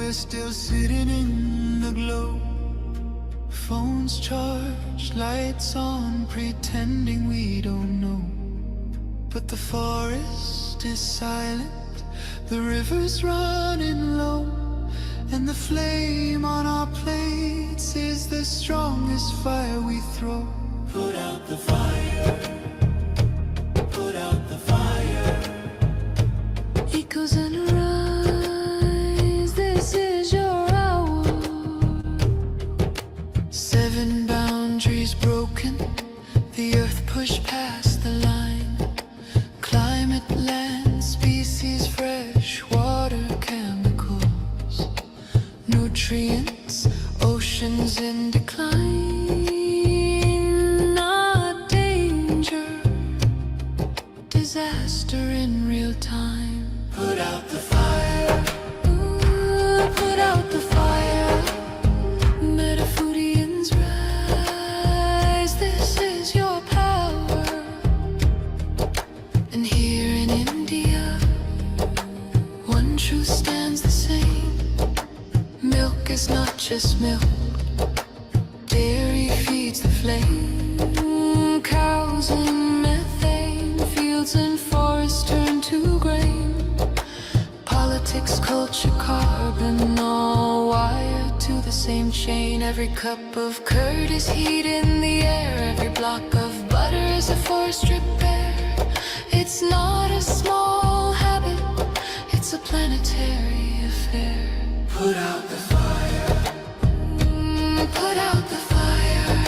we're still sitting in the glow. Phones charged, lights on, pretending we don't know. But the forest is silent, the river's running low, and the flame on our plates is the strongest fire we throw. Put out the fire, put out the fire. Echoes and rise, this is your hour. 7 boundaries broken, the earth pushed past the line. Climate, land, species, fresh water, chemicals, nutrients, oceans in decline. Not danger, disaster in real time. Put out the fire, ooh, put out the fire. Metaphorians rise, this is your power. And here in India, one truth stands the same. Milk is not just milk, dairy feeds the flame. Cows and methane, fields and forests turn to grain. Politics, culture, carbon, all wired to the same chain. Every cup of curd is heat in the air, every block of butter is a forest repair. It's not a small habit, it's a planetary affair. Put out the fire, put out the fire.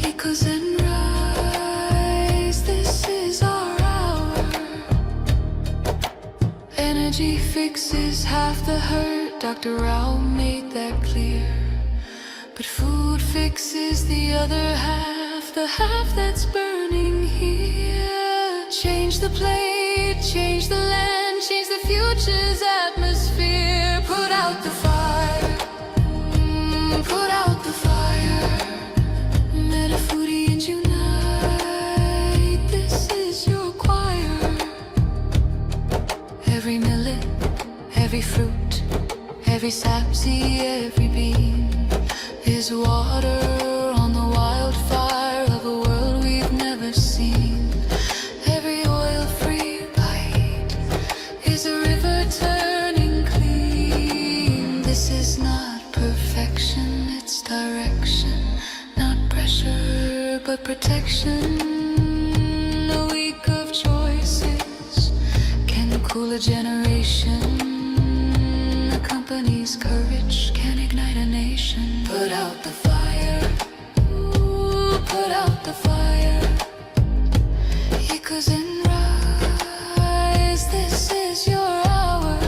Echoes and rise, this is our hour. Energy fixes half the hurt, Dr. Rao made that clear. But food fixes the other half, the half that's burning here. Change the plate, change the land, change the future's atmosphere. Put out the fire, put out the fire. Metaphorians unite, this is your choir. Every millet, every fruit, every sapseed, every bean is water on the wildfire of a world we've never seen. Every oil-free bite is a river turning clean. This is not perfection, it's direction. Not pressure, but protection. A week of choices can cool a generation. A company's courage can ignite a nation. Put out the fire, ooh, put out the fire. Echoes and rise, this is your hour.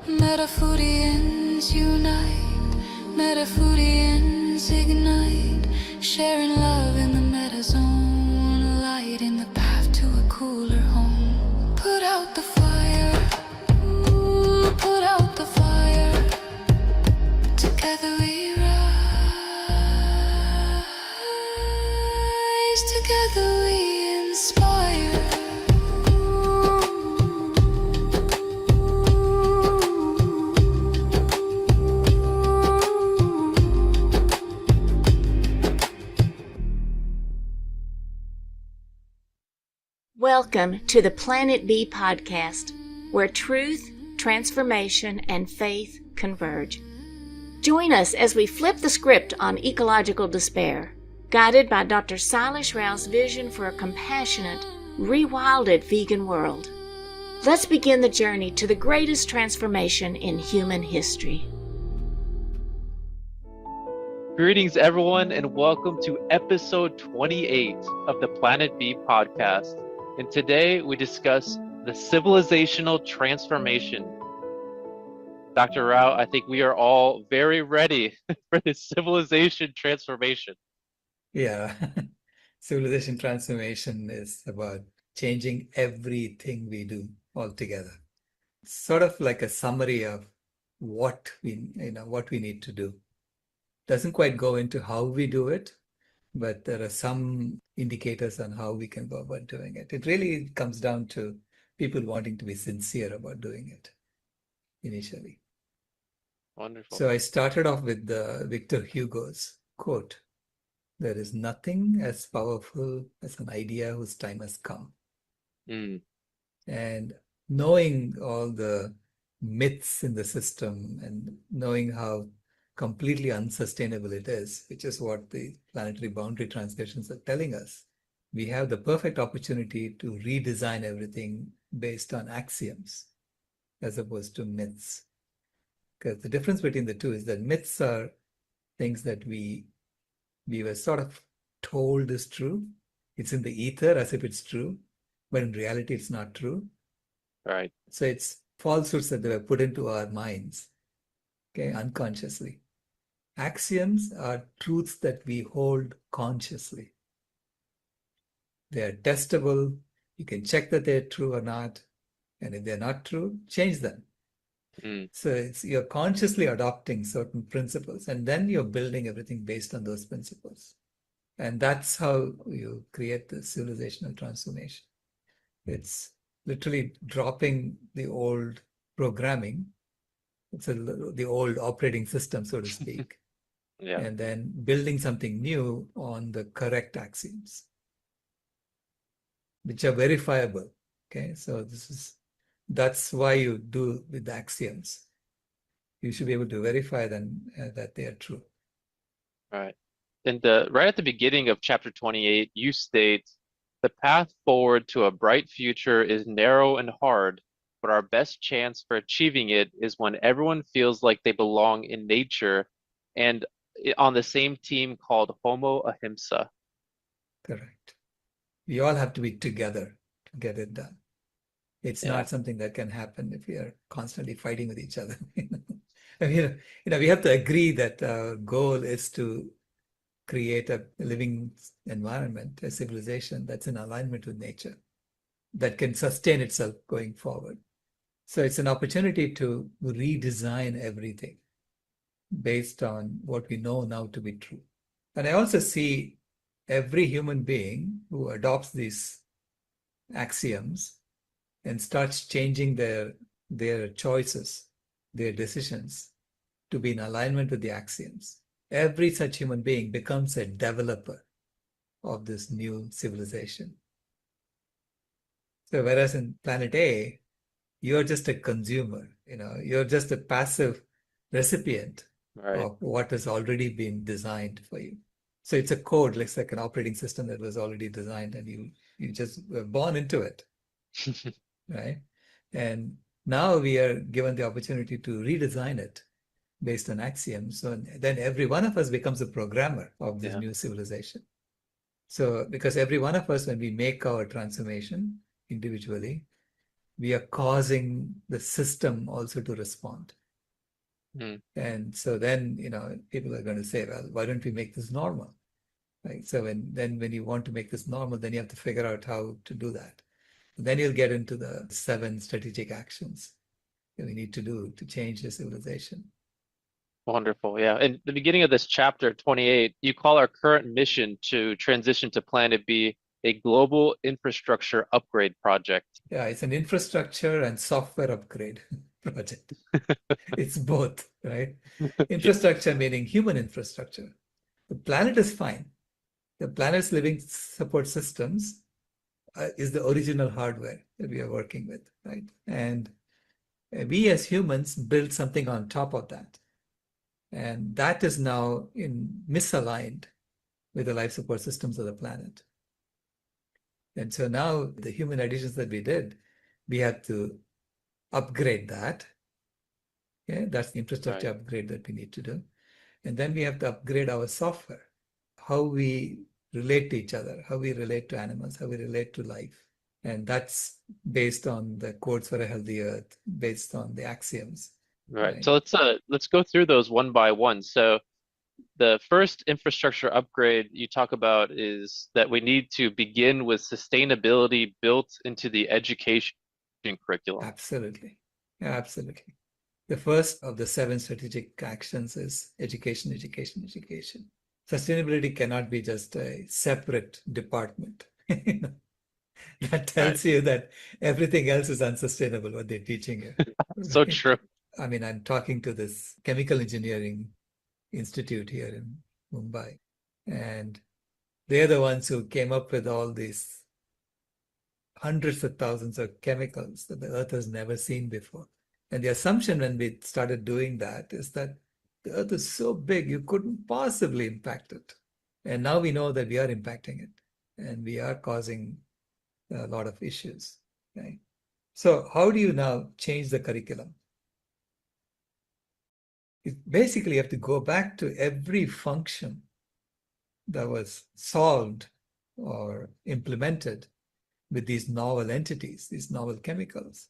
Metaphorians unite, Metaphorians ignite, sharing love in the metazone, light in the path to a cooler home. Put out the fire, ooh, put out the fire. Together we rise, together we inspire. Welcome to the Planet B podcast, where truth, transformation, and faith converge. Join us as we flip the script on ecological despair, guided by Dr. Sailesh Rao's vision for a compassionate, rewilded vegan world. Let's begin the journey to the greatest transformation in human history. Greetings, everyone, and welcome to episode 28 of the Planet B podcast. And today we discuss the civilizational transformation. Dr. Rao, I think we are all very ready for this civilization transformation. Yeah, civilization transformation is about changing everything we do altogether. It's sort of like a summary of what we need to do. Doesn't quite go into how we do it, but there are some indicators on how we can go about doing it. It really comes down to people wanting to be sincere about doing it. initially. Wonderful. So I started off with the Victor Hugo's quote, "There is nothing as powerful as an idea whose time has come." Mm, And knowing all the myths in the system and knowing how completely unsustainable it is, which is what the planetary boundary transgressions are telling us, we have the perfect opportunity to redesign everything based on axioms as opposed to myths. Because the difference between the two is that myths are things that we were sort of told is true. It's in the ether as if it's true, but in reality it's not true. right. So it's falsehoods that they were put into our minds, okay, unconsciously. Axioms are truths that we hold consciously. They are testable. You can check that they're true or not. And if they're not true, change them. Mm, So you're consciously adopting certain principles, and then you're building everything based on those principles. And that's how you create the civilizational transformation. It's literally dropping the old programming. It's the old operating system, so to speak, yeah. and then building something new on the correct axioms, which are verifiable. Okay, so that's why you do with the axioms. You should be able to verify them that they are true. Right. And right at the beginning of chapter 28, you state, the path forward to a bright future is narrow and hard, but our best chance for achieving it is when everyone feels like they belong in nature and on the same team called Homo Ahimsa. Correct. We all have to be together to get it done. It's Yeah, not something that can happen if we are constantly fighting with each other. I mean, we have to agree that our goal is to create a living environment, a civilization that's in alignment with nature, that can sustain itself going forward. So it's an opportunity to redesign everything based on what we know now to be true. And I also see every human being who adopts these axioms and starts changing their choices, their decisions to be in alignment with the axioms. Every such human being becomes a developer of this new civilization. So whereas in planet A, you're just a consumer, you're just a passive recipient right. of what has already been designed for you. So it's a code, looks like an operating system that was already designed and you just were born into it, right? And now we are given the opportunity to redesign it based on axioms. So then every one of us becomes a programmer of this Yeah, new civilization. So because every one of us, when we make our transformation individually, we are causing the system also to respond. mm, And so then, people are going to say, well, why don't we make this normal? Right? So when you want to make this normal, then you have to figure out how to do that. Then you'll get into the 7 strategic actions that we need to do to change the civilization. wonderful. Yeah. In the beginning of this chapter 28, you call our current mission to transition to Planet B a global infrastructure upgrade project. Yeah, it's an infrastructure and software upgrade project. It's both, right? Infrastructure meaning human infrastructure. The planet is fine. The planet's living support systems is the original hardware that we are working with, right? And we as humans build something on top of that. And that is now misaligned with the life support systems of the planet. And so now the human additions that we did, we have to upgrade that. Okay? That's the infrastructure Right. upgrade that we need to do. And then we have to upgrade our software, how we relate to each other, how we relate to animals, how we relate to life. And that's based on the codes for a healthy earth, based on the axioms. Right. Right? So let's go through those one by one. So the first infrastructure upgrade you talk about is that we need to begin with sustainability built into the education curriculum. Absolutely. Yeah, absolutely. The first of the 7 strategic actions is education, education, education. Sustainability cannot be just a separate department. That Right. tells you that everything else is unsustainable, what they're teaching you. So Right? true. I mean, I'm talking to this chemical engineering institute here in Mumbai, and they're the ones who came up with all these hundreds of thousands of chemicals that the Earth has never seen before. And the assumption when we started doing that is that the Earth is so big, you couldn't possibly impact it. And now we know that we are impacting it and we are causing a lot of issues. Right? So, how do you now change the curriculum? Basically, you have to go back to every function that was solved or implemented with these novel entities, these novel chemicals,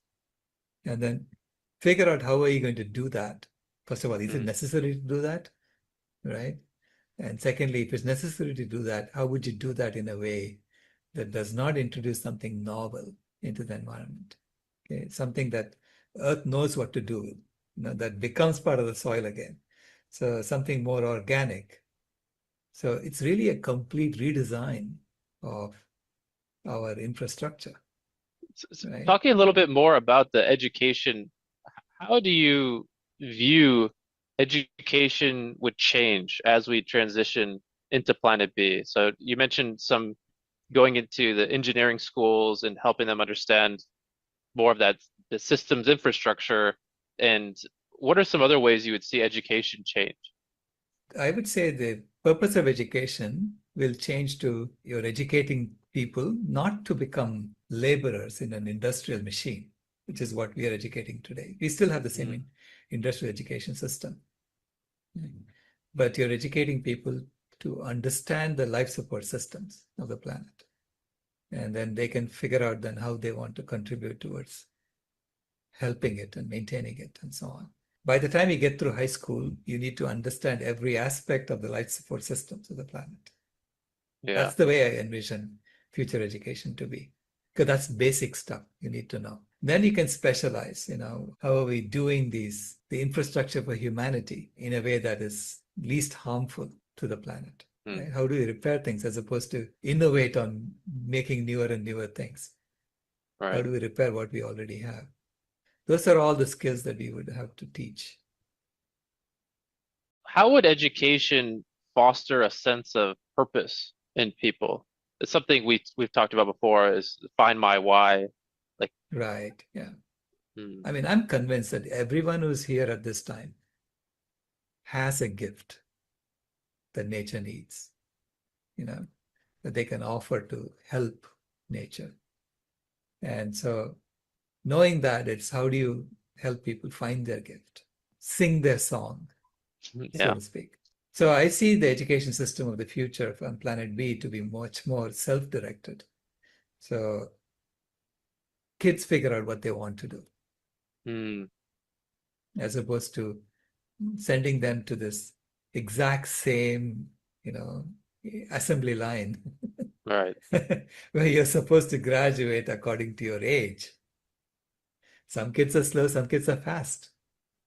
and then figure out how are you going to do that. First of all, is it necessary to do that, right? And secondly, if it's necessary to do that, how would you do that in a way that does not introduce something novel into the environment? Okay, something that Earth knows what to do with, that becomes part of the soil again. So something more organic. So it's really a complete redesign of our infrastructure. Right? Talking a little bit more about the education, how do you view education would change as we transition into Planet B? So you mentioned some going into the engineering schools and helping them understand more of that, the systems infrastructure. And what are some other ways you would see education change? I would say the purpose of education will change to you're educating people not to become laborers in an industrial machine, which is what we are educating today. We still have the same industrial education system. But you're educating people to understand the life support systems of the planet. And then they can figure out then how they want to contribute towards helping it and maintaining it and so on. By the time you get through high school, you need to understand every aspect of the life support systems of the planet. Yeah. That's the way I envision future education to be. Because that's basic stuff you need to know. Then you can specialize, how are we doing the infrastructure for humanity in a way that is least harmful to the planet? Right? How do we repair things as opposed to innovate on making newer and newer things? Right. How do we repair what we already have? Those are all the skills that we would have to teach. How would education foster a sense of purpose in people? It's something we've talked about before, is find my why. Right, yeah. I mean, I'm convinced that everyone who's here at this time has a gift that nature needs, that they can offer to help nature. And so knowing that, it's how do you help people find their gift, sing their song, so to speak. So I see the education system of the future on Planet B to be much more self-directed. So kids figure out what they want to do, as opposed to sending them to this exact same, assembly line, Right. where you're supposed to graduate according to your age. Some kids are slow, some kids are fast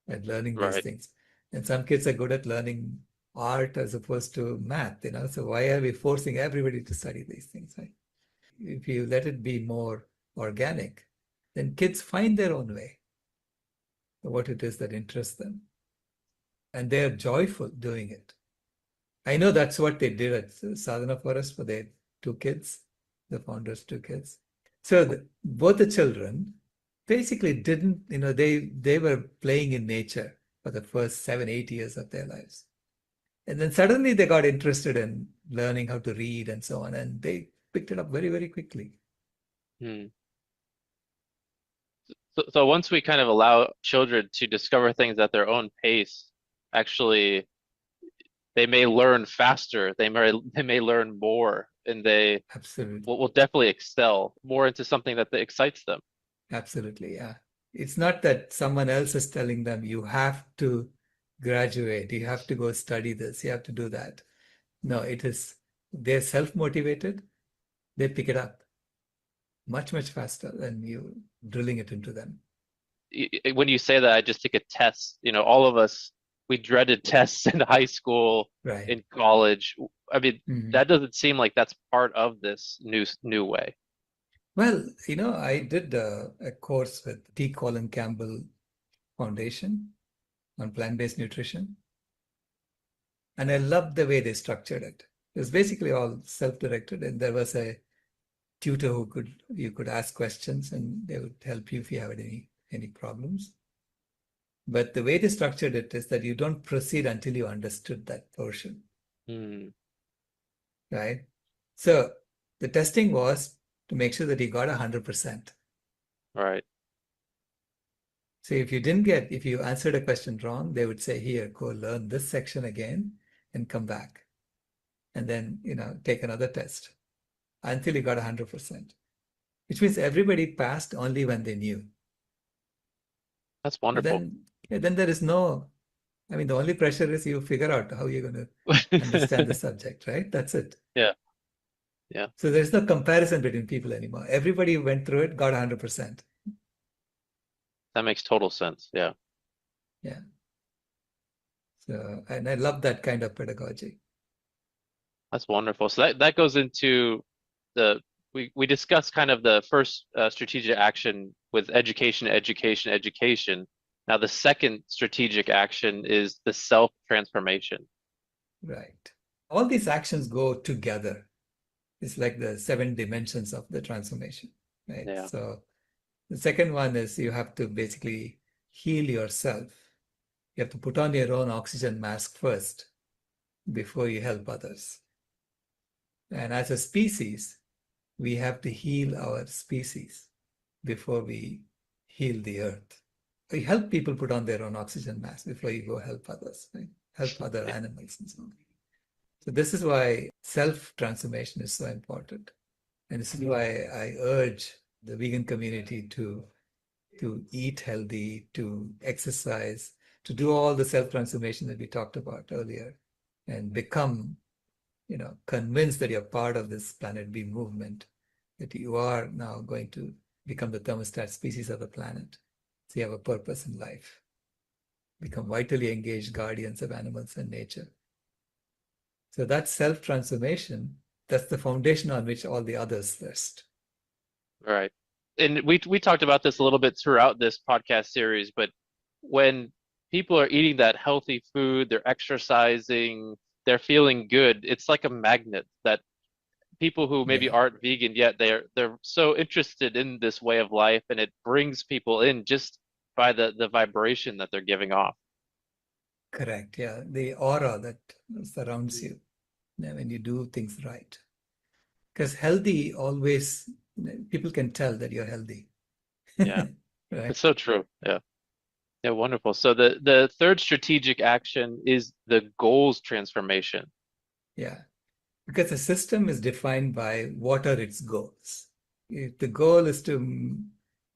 at learning these things. And some kids are good at learning art as opposed to math, So why are we forcing everybody to study these things, right? If you let it be more organic, then kids find their own way, what it is that interests them. And they're joyful doing it. I know that's what they did at Sadhana Forest for their 2 kids, the founders' 2 kids. So both the children basically didn't, they were playing in nature for the first 7-8 years of their lives. And then suddenly they got interested in learning how to read and so on, and they picked it up very, very quickly. So once we kind of allow children to discover things at their own pace, actually, they may learn faster, they may learn more, and they Absolutely. will definitely excel more into something that excites them. Absolutely, yeah. It's not that someone else is telling them, you have to graduate, you have to go study this, you have to do that. No, it is, they're self-motivated, they pick it up much, much faster than you drilling it into them. When you say that, I just take a test. All of us, we dreaded tests in high school, Right. in college. I mean, that doesn't seem like that's part of this new way. Well, I did a course with T. Colin Campbell foundation on plant-based nutrition. And I loved the way they structured it. It was basically all self-directed, and there was a tutor who you could ask questions and they would help you if you have any problems. But the way they structured it is that you don't proceed until you understood that portion, right? So the testing was to make sure that you got 100%. Right. So if you answered a question wrong, they would say, here, go learn this section again and come back. And then, take another test until you got 100%, which means everybody passed only when they knew. That's wonderful. Then there is the only pressure is you figure out how you're going to understand the subject, right? That's it. Yeah. Yeah. So there's no comparison between people anymore. Everybody who went through it got 100%. That makes total sense. Yeah. Yeah. So, and I love that kind of pedagogy. That's wonderful. So that goes into we discussed kind of the first strategic action with education. Now the second strategic action is the self-transformation. Right. All these actions go together. It's like the 7 dimensions of the transformation, right? Yeah. So the second one is you have to basically heal yourself. You have to put on your own oxygen mask first before you help others. And as a species, we have to heal our species before we heal the earth. You help people put on their own oxygen mask before you go help others, right? Help other animals and so on. So this is why self-transformation is so important. And this is why I urge the vegan community to eat healthy, to exercise, to do all the self-transformation that we talked about earlier, and become, convinced that you're part of this Planet B movement, that you are now going to become the thermostat species of the planet. So you have a purpose in life. Become vitally engaged guardians of animals and nature. So that self-transformation, that's the foundation on which all the others rest. Right. And we talked about this a little bit throughout this podcast series, but when people are eating that healthy food, they're exercising, they're feeling good, it's like a magnet that people who maybe aren't vegan yet, they're so interested in this way of life, and it brings people in just by the vibration that they're giving off. Correct. Yeah. The aura that surrounds you when you do things right. Because healthy always, people can tell that you're healthy. Yeah. Right? It's so true. Yeah. Yeah, wonderful. So the third strategic action is the goals transformation. Yeah. Because the system is defined by what are its goals. If the goal is to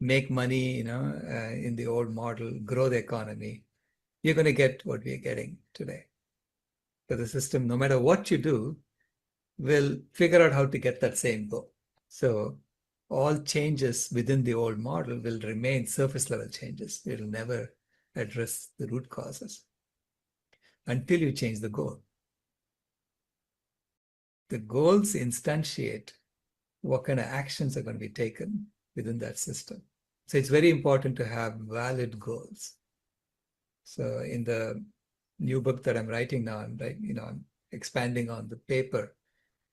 make money, in the old model, grow the economy, you're going to get what we're getting today. So the system, no matter what you do, will figure out how to get that same goal. So all changes within the old model will remain surface level changes. It will never address the root causes until you change the goal. The goals instantiate what kind of actions are going to be taken within that system. So it's very important to have valid goals. So in the new book that I'm writing now, I'm expanding on the paper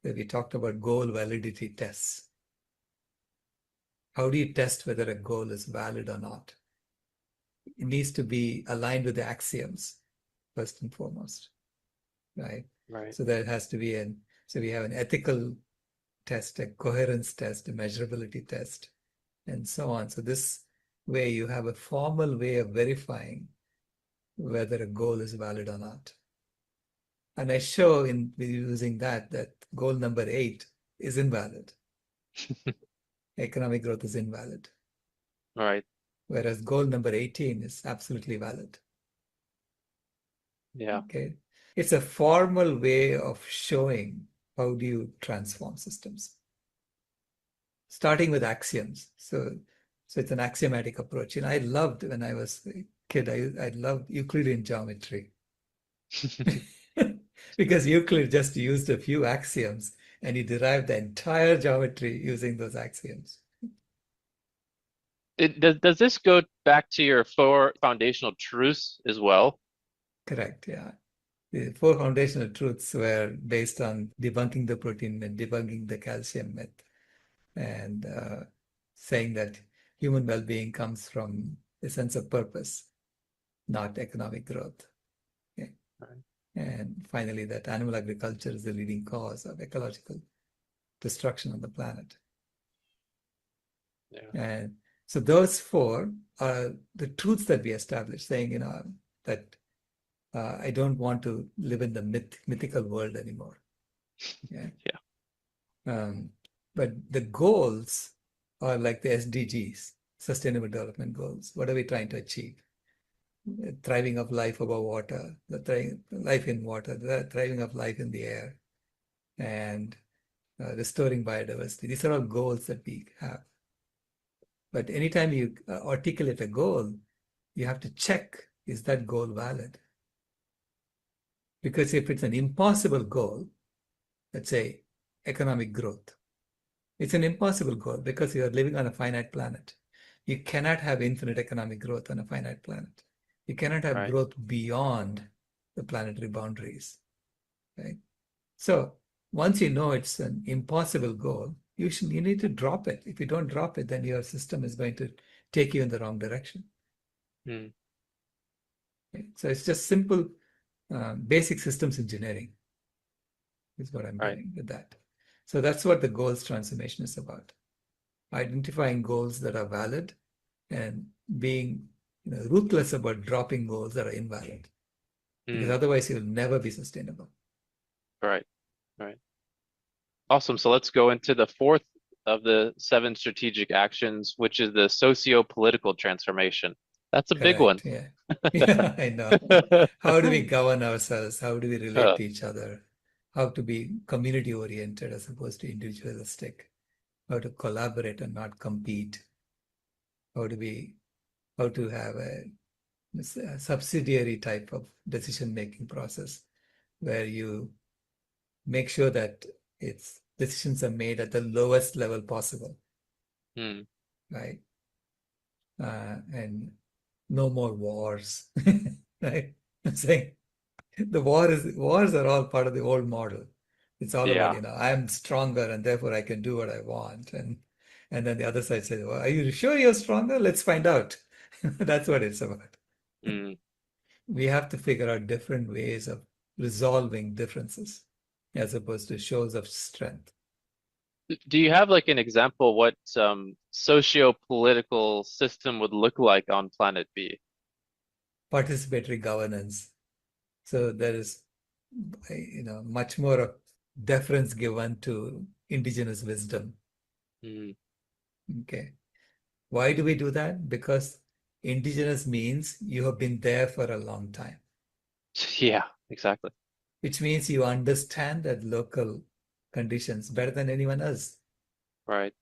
that we talked about goal validity tests. How do you test whether a goal is valid or not? It needs to be aligned with the axioms, first and foremost, right? Right. So there has to be so we have an ethical test, a coherence test, a measurability test, and so on. So this way you have a formal way of verifying whether a goal is valid or not. And I show in using that goal number 8 is invalid. Economic growth is invalid. Right. Whereas goal number 18 is absolutely valid. Yeah. Okay. It's a formal way of showing how do you transform systems. Starting with axioms. So it's an axiomatic approach. I loved when I was a kid, I loved Euclidean geometry. Because Euclid just used a few axioms and he derived the entire geometry using those axioms. Does this go back to your four foundational truths as well? Correct, yeah. The four foundational truths were based on debunking the protein myth, debunking the calcium myth, and saying that human well-being comes from a sense of purpose, not economic growth. Okay. Right. And finally, that animal agriculture is the leading cause of ecological destruction on the planet. Yeah. And so those four are the truths that we established, saying, that I don't want to live in the mythical world anymore. Yeah. Yeah. But the goals are like the SDGs, Sustainable Development Goals. What are we trying to achieve? The thriving of life above water, the life in water, the thriving of life in the air, and restoring biodiversity. These are all goals that we have. But anytime you articulate a goal, you have to check, is that goal valid? Because if it's an impossible goal, let's say economic growth, it's an impossible goal because you are living on a finite planet. You cannot have infinite economic growth on a finite planet. You cannot have Right. growth beyond the planetary boundaries, right? So once you know it's an impossible goal, you need to drop it. If you don't drop it, then your system is going to take you in the wrong direction. Mm. Okay? So it's just simple, basic systems engineering is what I'm Right. getting with that. So that's what the goals transformation is about. Identifying goals that are valid and being ruthless about dropping goals that are invalid, because Mm. otherwise you'll never be sustainable. Right. Right. Awesome. So let's go into the fourth of the seven strategic actions, which is the socio-political transformation. That's a big one. Correct. Yeah. Yeah, I know. How do we govern ourselves? How do we relate Uh, to each other? How to be community oriented as opposed to individualistic? How to collaborate and not compete? How to be, how to have a subsidiary type of decision making process where you make sure that its decisions are made at the lowest level possible, mm. right? And no more wars, right? I'm saying the wars are all part of the old model. It's all about, Yeah. I'm stronger and therefore I can do what I want. And then the other side says, well, are you sure you're stronger? Let's find out. That's what it's about. Mm. We have to figure out different ways of resolving differences as opposed to shows of strength. Do you have like an example what socio-political system would look like on planet B? Participatory governance. So there is, much more of deference given to indigenous wisdom. Mm. Okay. Why do we do that? Because indigenous means you have been there for a long time, Yeah, exactly. which means you understand that local conditions better than anyone else. Right.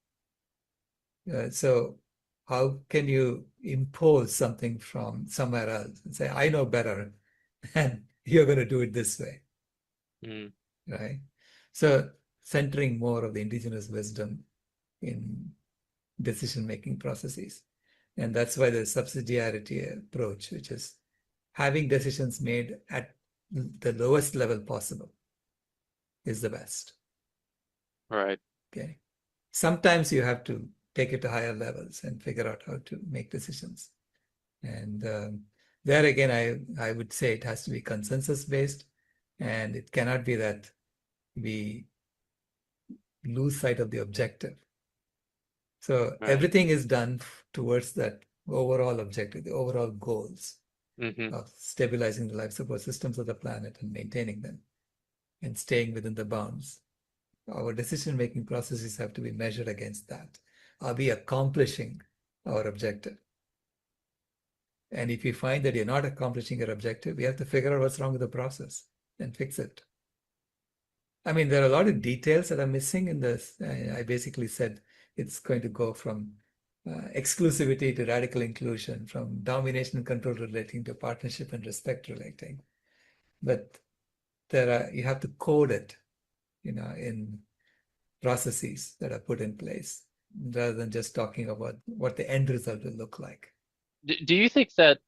So how can you impose something from somewhere else and say, I know better, and you're going to do it this way, Mm. right? So centering more of the indigenous wisdom in decision-making processes. And that's why the subsidiarity approach, which is having decisions made at the lowest level possible, is the best. Right. Okay. Sometimes you have to take it to higher levels and figure out how to make decisions. And there again, I would say it has to be consensus based, and it cannot be that we lose sight of the objective. So Right. everything is done towards that overall objective, the overall goals Mm-hmm. of stabilizing the life support systems of the planet and maintaining them and staying within the bounds. Our decision-making processes have to be measured against that. Are we accomplishing our objective? And if you find that you're not accomplishing your objective, we have to figure out what's wrong with the process and fix it. I mean, there are a lot of details that are missing in this. I basically said it's going to go from exclusivity to radical inclusion, from domination and control relating to partnership and respect relating. But you have to code it, in processes that are put in place. rather than just talking about what the end result will look like. Do you think that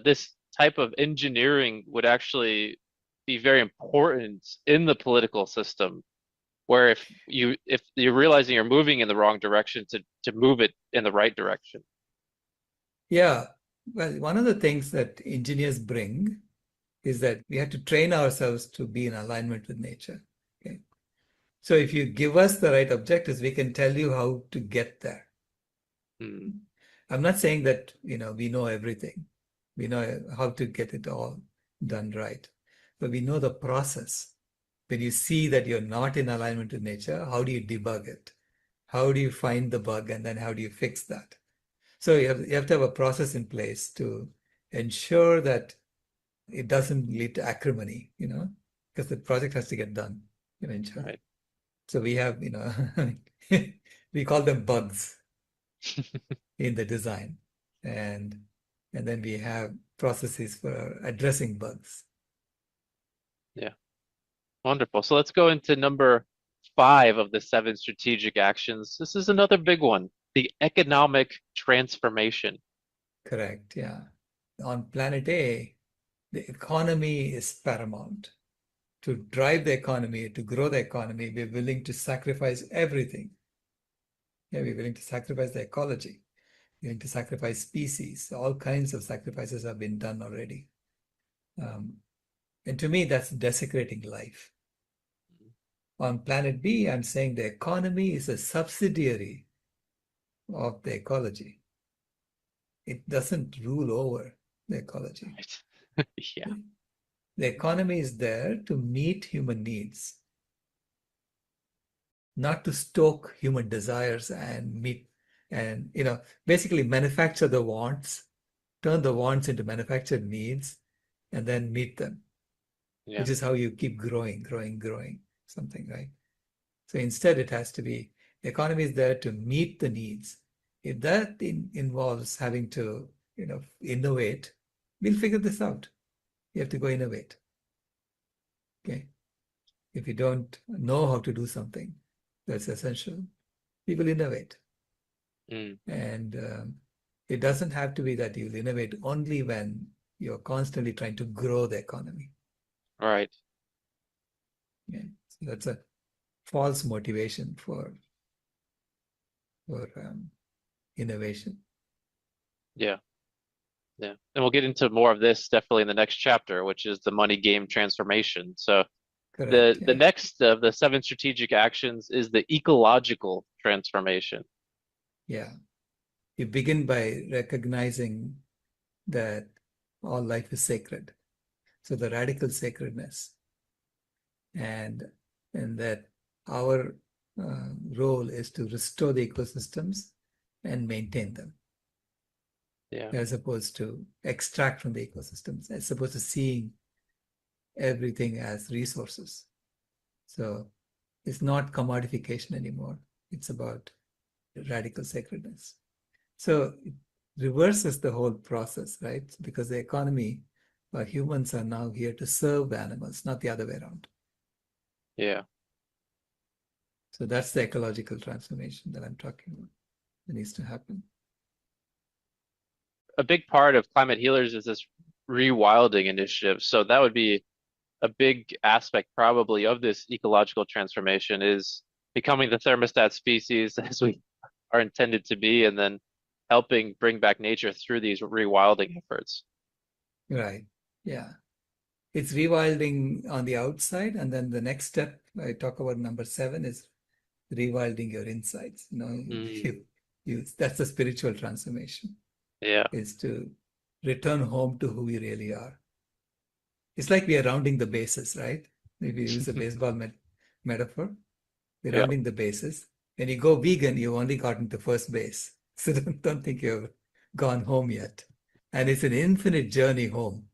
this type of engineering would actually be very important in the political system, where if you're realizing you're moving in the wrong direction to move it in the right direction? Yeah, well, one of the things that engineers bring is that we have to train ourselves to be in alignment with nature. Okay. So if you give us the right objectives, we can tell you how to get there. Hmm. I'm not saying that, we know everything. We know how to get it all done right. But we know the process. When you see that you're not in alignment with nature, how do you debug it? How do you find the bug and then how do you fix that? So you have to have a process in place to ensure that it doesn't lead to acrimony, because the project has to get done eventually. Right. So we have, we call them bugs in the design. And then we have processes for addressing bugs. Yeah. Wonderful. So let's go into number 5 of the 7 strategic actions. This is another big one, the economic transformation. Correct. Yeah. On planet A, the economy is paramount. To drive the economy, to grow the economy, we're willing to sacrifice everything. Yeah, we're willing to sacrifice the ecology, willing to sacrifice species. All kinds of sacrifices have been done already. And to me, that's desecrating life. On planet B, I'm saying the economy is a subsidiary of the ecology. It doesn't rule over the ecology. Right. Yeah. The economy is there to meet human needs, not to stoke human desires and meet and basically manufacture the wants, turn the wants into manufactured needs, and then meet them, Yeah. which is how you keep growing something, right? So instead, it has to be the economy is there to meet the needs. If that involves having to, innovate, we'll figure this out. You have to go innovate. Okay. If you don't know how to do something that's essential, we will innovate. Mm. And it doesn't have to be that you'll innovate only when you're constantly trying to grow the economy. Right. Yeah. So that's a false motivation for innovation. Yeah. Yeah. And we'll get into more of this definitely in the next chapter, which is the money game transformation. So Correct. the Yeah. next of the 7 strategic actions is the ecological transformation. Yeah. You begin by recognizing that all life is sacred. So the radical sacredness and that our role is to restore the ecosystems and maintain them, Yeah. as opposed to extract from the ecosystems, as opposed to seeing everything as resources. So it's not commodification anymore. It's about radical sacredness. So it reverses the whole process, right? Because the economy, humans are now here to serve animals, not the other way around. Yeah. So that's the ecological transformation that I'm talking about that needs to happen. A big part of Climate Healers is this rewilding initiative. So that would be a big aspect probably of this ecological transformation, is becoming the thermostat species as we are intended to be, and then helping bring back nature through these rewilding efforts. Right. Yeah. It's rewilding on the outside. And then the next step I talk about, number 7, is rewilding your insides. Mm. That's the spiritual transformation, Yeah. is to return home to who we really are. It's like we are rounding the bases, right? If you use a baseball metaphor, we're Yeah. rounding the bases. When you go vegan, you've only gotten to first base. So don't think you've gone home yet. And it's an infinite journey home.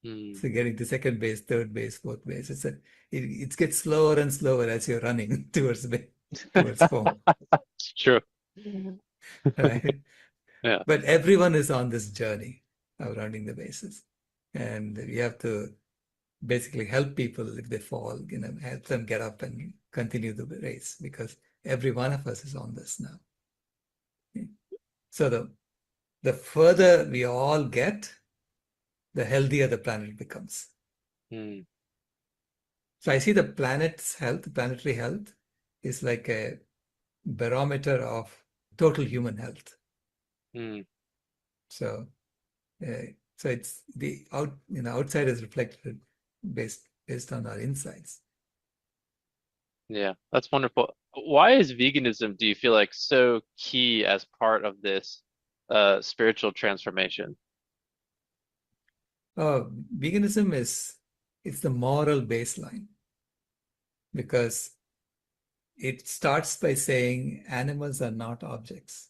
Mm. So getting to second base, third base, fourth base, it gets slower and slower as you're running towards home, It's true. right? Yeah. But everyone is on this journey of rounding the bases, and we have to basically help people if they fall, help them get up and continue the race, because Every one of us is on this now. So the further we all get, the healthier the planet becomes. Mm, So I see the planet's health, the planetary health, is like a barometer of total human health. mm. So, so it's outside is reflected based on our insides. Yeah, that's wonderful. Why is veganism, do you feel like, so key as part of this spiritual transformation? Veganism it's the moral baseline because it starts by saying animals are not objects.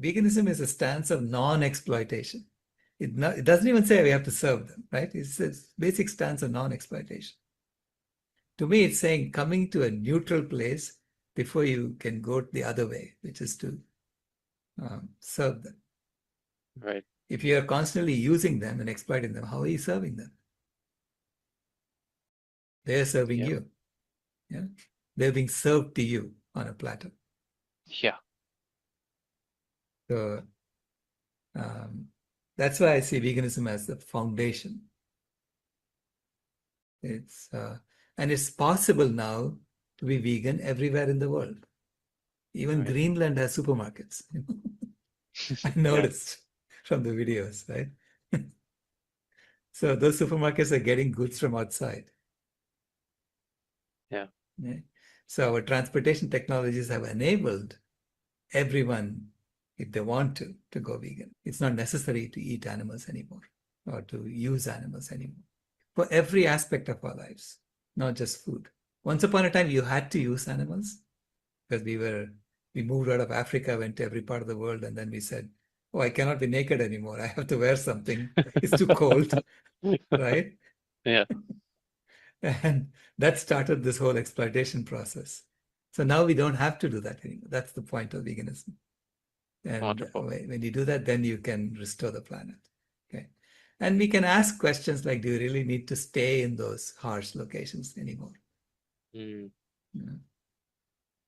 Veganism is a stance of non-exploitation. It doesn't even say we have to serve them, right? It's a basic stance of non-exploitation. To me, it's saying coming to a neutral place before you can go the other way, which is to serve them. Right. If you are constantly using them and exploiting them, how are you serving them? They are serving Yeah. you. Yeah, they're being served to you on a platter. Yeah. So um, that's why I see veganism as the foundation. And it's possible now to be vegan everywhere in the world. Even Right. Greenland has supermarkets. I Yeah. noticed from the videos, right? So those supermarkets are getting goods from outside. Yeah. Yeah. So our transportation technologies have enabled everyone, if they want to go vegan. It's not necessary to eat animals anymore or to use animals anymore for every aspect of our lives, not just food. Once upon a time, you had to use animals because we moved out of Africa, went to every part of the world, and then we said, oh, I cannot be naked anymore. I have to wear something. It's too cold, right? Yeah. And that started this whole exploitation process. So now we don't have to do that anymore. That's the point of veganism. And Wonderful. when you do that, then you can restore the planet. Okay. And we can ask questions like, do you really need to stay in those harsh locations anymore? Mm. You know,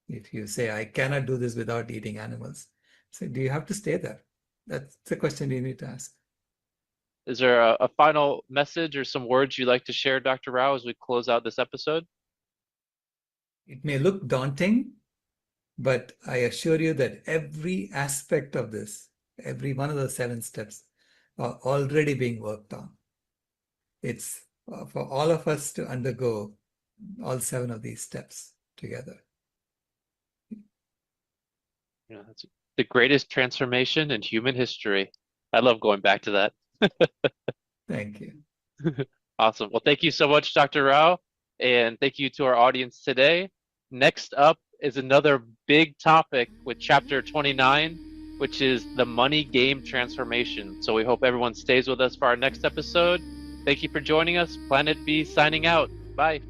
if you say, I cannot do this without eating animals, so do you have to stay there? That's the question you need to ask. Is there a final message or some words you'd like to share, Dr. Rao, as we close out this episode? It may look daunting, but I assure you that every aspect of this, every one of the 7 steps are already being worked on. It's for all of us to undergo all 7 of these steps together. Yeah, that's the greatest transformation in human history. I love going back to that. Thank you. Awesome. Well, thank you so much, Dr. Rao, and thank you to our audience today. Next up is another big topic with chapter 29, which is the money game transformation. So we hope everyone stays with us for our next episode. Thank you for joining us. Planet B signing out. Bye.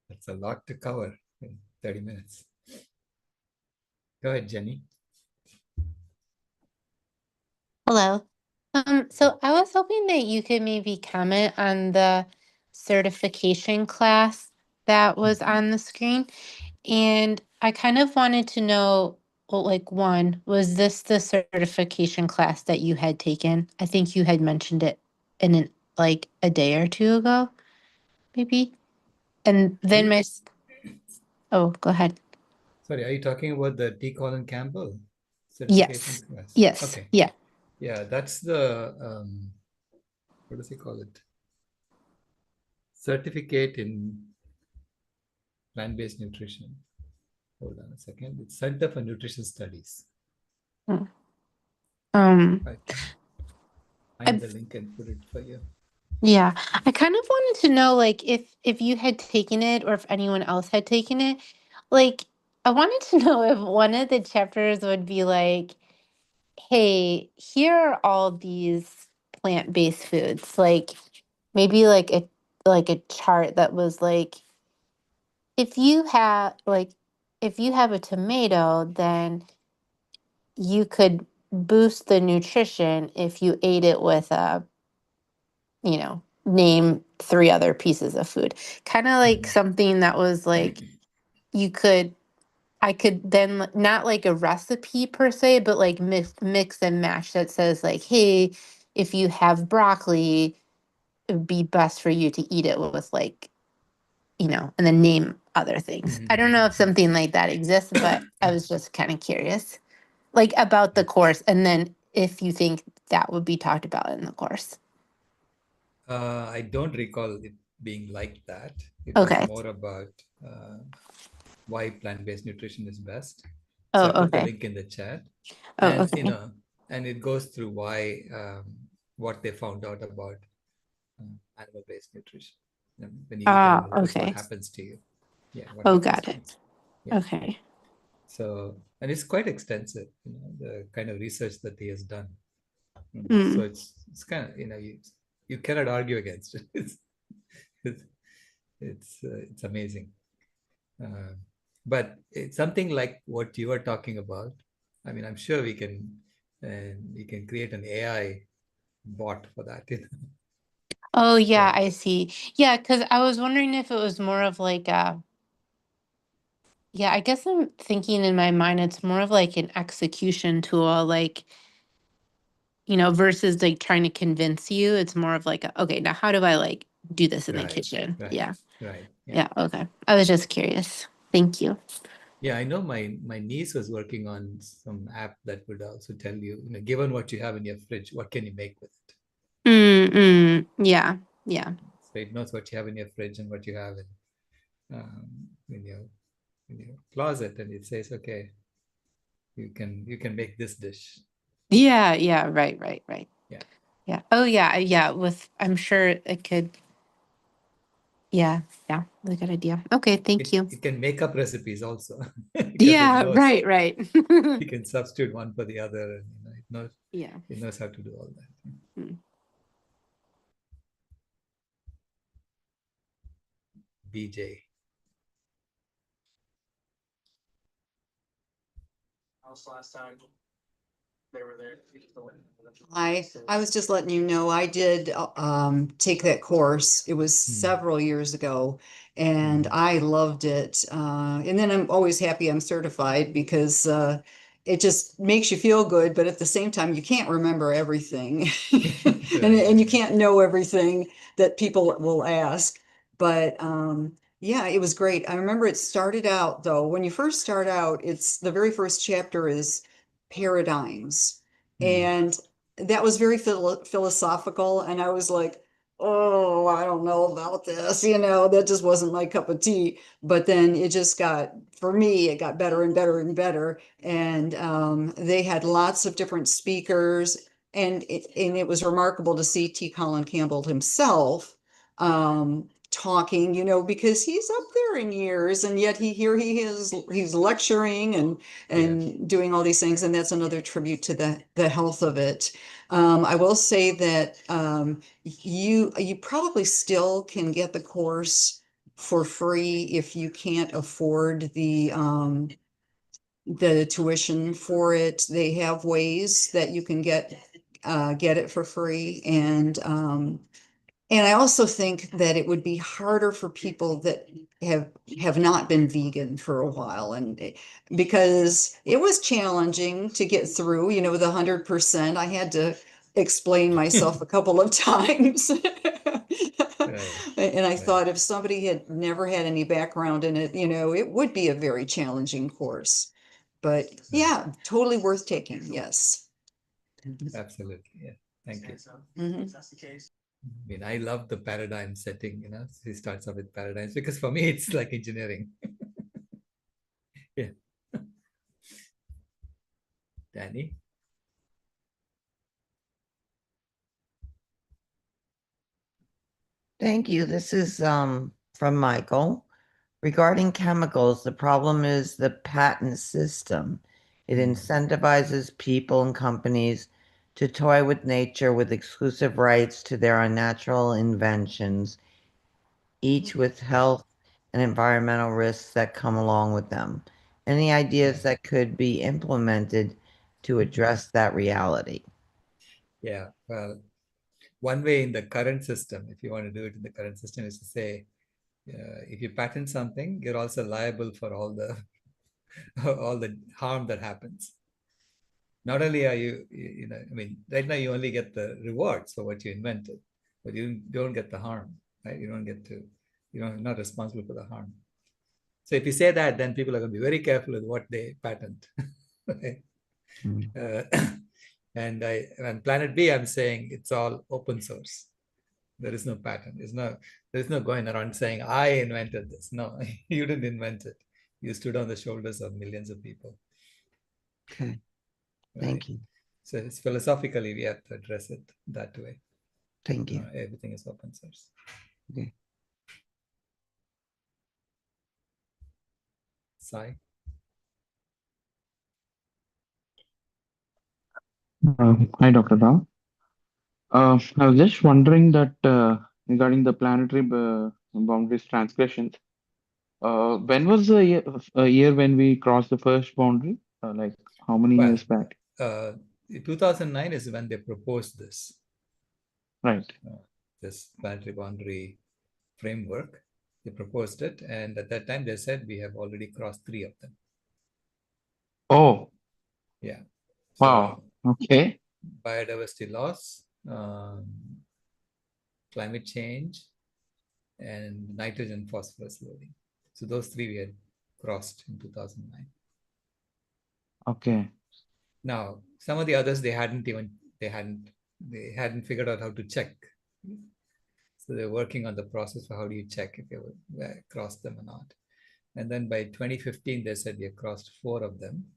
That's a lot to cover in 30 minutes. Go ahead, Jenny. Hello. So I was hoping that you could maybe comment on the certification class that was on the screen. And I kind of wanted to know, well, like, one, was this the certification class that you had taken? I think you had mentioned it in like a day or two ago, maybe. And then oh, go ahead. Sorry, are you talking about the T. Colin Campbell certification Yes. class? Yes. Okay. Yeah. Yeah, that's the, what does he call it? Certificate in plant-based nutrition. Hold on a second. It's Center for Nutrition Studies. Mm. Um, I can find I the link and put it for you. Yeah. I kind of wanted to know, like, if you had taken it or if anyone else had taken it. Like, I wanted to know if one of the chapters would be like, hey, here are all these plant-based foods. Like, maybe like a chart that was like, if you have like if you have a tomato, then you could boost the nutrition if you ate it with name three other pieces of food. Kind of like Mhm. something that was like you could I could then not like a recipe per se, but like mix and match that says like, hey, if you have broccoli, it would be best for you to eat it with like, and then name other things. I don't know if Mhm. something like that exists, but I was just kind of curious, like about the course, and then if you think that would be talked about in the course. I don't recall it being like that. It was Okay. more about uh, why plant-based nutrition is best. So I Oh, put the okay. link in the chat, Oh, and okay. and it goes through why what they found out about animal-based nutrition. And when you eat Ah, animal foods, what okay. happens to you? Yeah, what Oh, happens got to you? it. Yeah. Okay. So, and it's quite extensive, the kind of research that he has done. So Mm. it's kind of, you cannot argue against it. It's it's amazing. Uh, but it's something like what you are talking about. I mean, I'm sure we can create an AI bot for that. Oh, yeah, So I see. Yeah, because I was wondering if it was more of like yeah, I guess I'm thinking in my mind it's more of like an execution tool, like, versus like trying to convince you. It's more of like, okay, now how do I like do this in the right, kitchen? right, Yeah. right. Yeah. Yeah. Okay. I was just curious. Thank you. Yeah, I know my niece was working on some app that would also tell you, given what you have in your fridge, what can you make with it? Yeah. Yeah. So it knows what you have in your fridge and what you have in your closet, and it says, okay, you can make this dish. Yeah. Yeah. Right. Right. Right. Yeah, Yeah. Oh, yeah. Yeah. I'm sure it could. Yeah. Yeah. Really good idea. Okay. Thank it you. it can make up recipes also because it Yeah. knows Right. Right. you can substitute one for the other, and Yeah. it knows how to do all that. Mm. BJ. I was just letting you know I did take that course. It was Hmm. several years ago, and Hmm. I loved it. And then I'm always happy I'm certified because it just makes you feel good, but at the same time, you can't remember everything, and you Right. can't know everything that people will ask. But yeah, it was great. I remember it started out though. When you first start out, it's the very first chapter is paradigms. Hmm. And that was very philosophical. And I was like, oh, I don't know about this. That just wasn't my cup of tea. But then it just for me, it got better and better and better. And they had lots of different speakers. And it was remarkable to see T. Colin Campbell himself talking, because he's up there in years, and yet he's lecturing and Yeah. doing all these things, and that's another tribute to the health of it. I will say that you probably still can get the course for free if you can't afford the tuition for it. They have ways that you can get it for free, and I also think that it would be harder for people that have not been vegan for a while, because it was challenging to get through, with 100%. I had to explain myself a couple of times. Right. And I Right. thought if somebody had never had any background in it, it would be a very challenging course. But Right. yeah, totally worth taking. Yes. Absolutely. Yeah. Thank you. Mhm. I mean, I love the paradigm setting, he starts off with paradigms because for me, it's like engineering. Yeah. Danny. Thank you. This is from Michael. Regarding chemicals, the problem is the patent system. It incentivizes people and companies to toy with nature with exclusive rights to their unnatural inventions, each with health and environmental risks that come along with them. Any ideas that could be implemented to address that reality? Yeah, well, one way in the current system, if you want to do it in the current system, is to say, if you patent something, you're also liable for all the all the harm that happens. Not only are you know, I mean, right now you only get the rewards for what you invented, but you don't get the harm, right? You don't get to, you're not responsible for the harm. So if you say that, then people are going to be very careful with what they patent. Right? Uh, and Planet B, I'm saying it's all open source. There is no patent. There's no going around saying I invented this. No, you didn't invent it. You stood on the shoulders of millions of people. Okay, Right? thank you. So it's philosophically we have to address it that way. Thank you. Everything is open source. Okay. Sai? Hi, Dr. Rao. I was just wondering that regarding the planetary boundaries transgressions, when was the year when we crossed the first boundary? Like how many Well, years back? 2009 is when they proposed this, Right. this planetary boundary framework. They proposed it, and at that time they said we have already crossed 3 of them. Oh, Yeah. wow. So Okay. biodiversity loss, climate change, and nitrogen phosphorus loading. So those 3 we had crossed in 2009. Okay. Now, some of the others they hadn't figured out how to check. So they're working on the process for how do you check if you crossed them or not. And then by 2015, they said we have crossed 4 of them.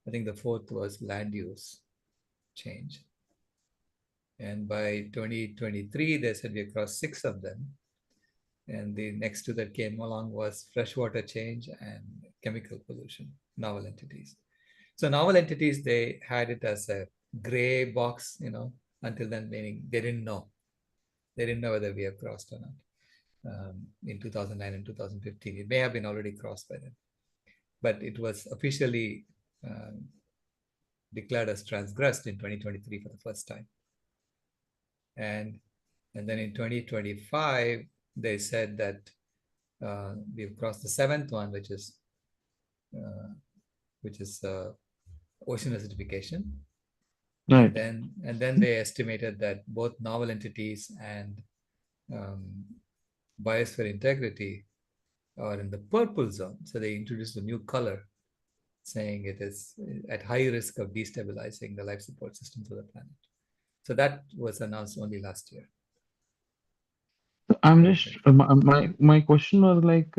I think the 4th was land use change. And by 2023, they said we have crossed 6 of them. And the next 2 that came along was freshwater change and chemical pollution, novel entities. So novel entities, they had it as a gray box, until then, meaning they didn't know. They didn't know whether we have crossed or not in 2009 and 2015. It may have been already crossed by then. But it was officially declared as transgressed in 2023 for the first time. And then in 2025, they said that we've crossed the 7th one, which is ocean acidification. Right. And then they estimated that both novel entities and biosphere integrity are in the purple zone. So they introduced a new color saying it is at high risk of destabilizing the life support systems of the planet. So that was announced only last year. I'm just my question was like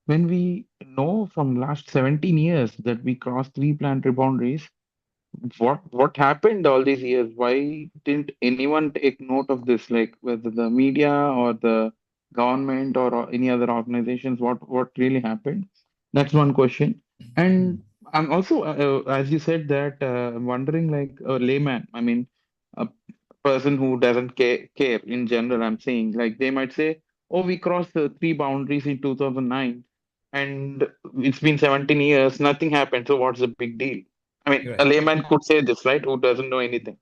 when we know from last 17 years that we crossed 3 planetary boundaries, what happened all these years? Why didn't anyone take note of this? Like whether the media or the government or any other organizations, what really happened? That's one question. And I'm also, as you said that, I'm wondering like a layman. I mean, a person who doesn't care in general. I'm saying like they might say, "Oh, we crossed the 3 boundaries in 2009, and it's been 17 years, nothing happened. So what's the big deal?" I mean, a Right. layman could say this, right? Who doesn't know anything.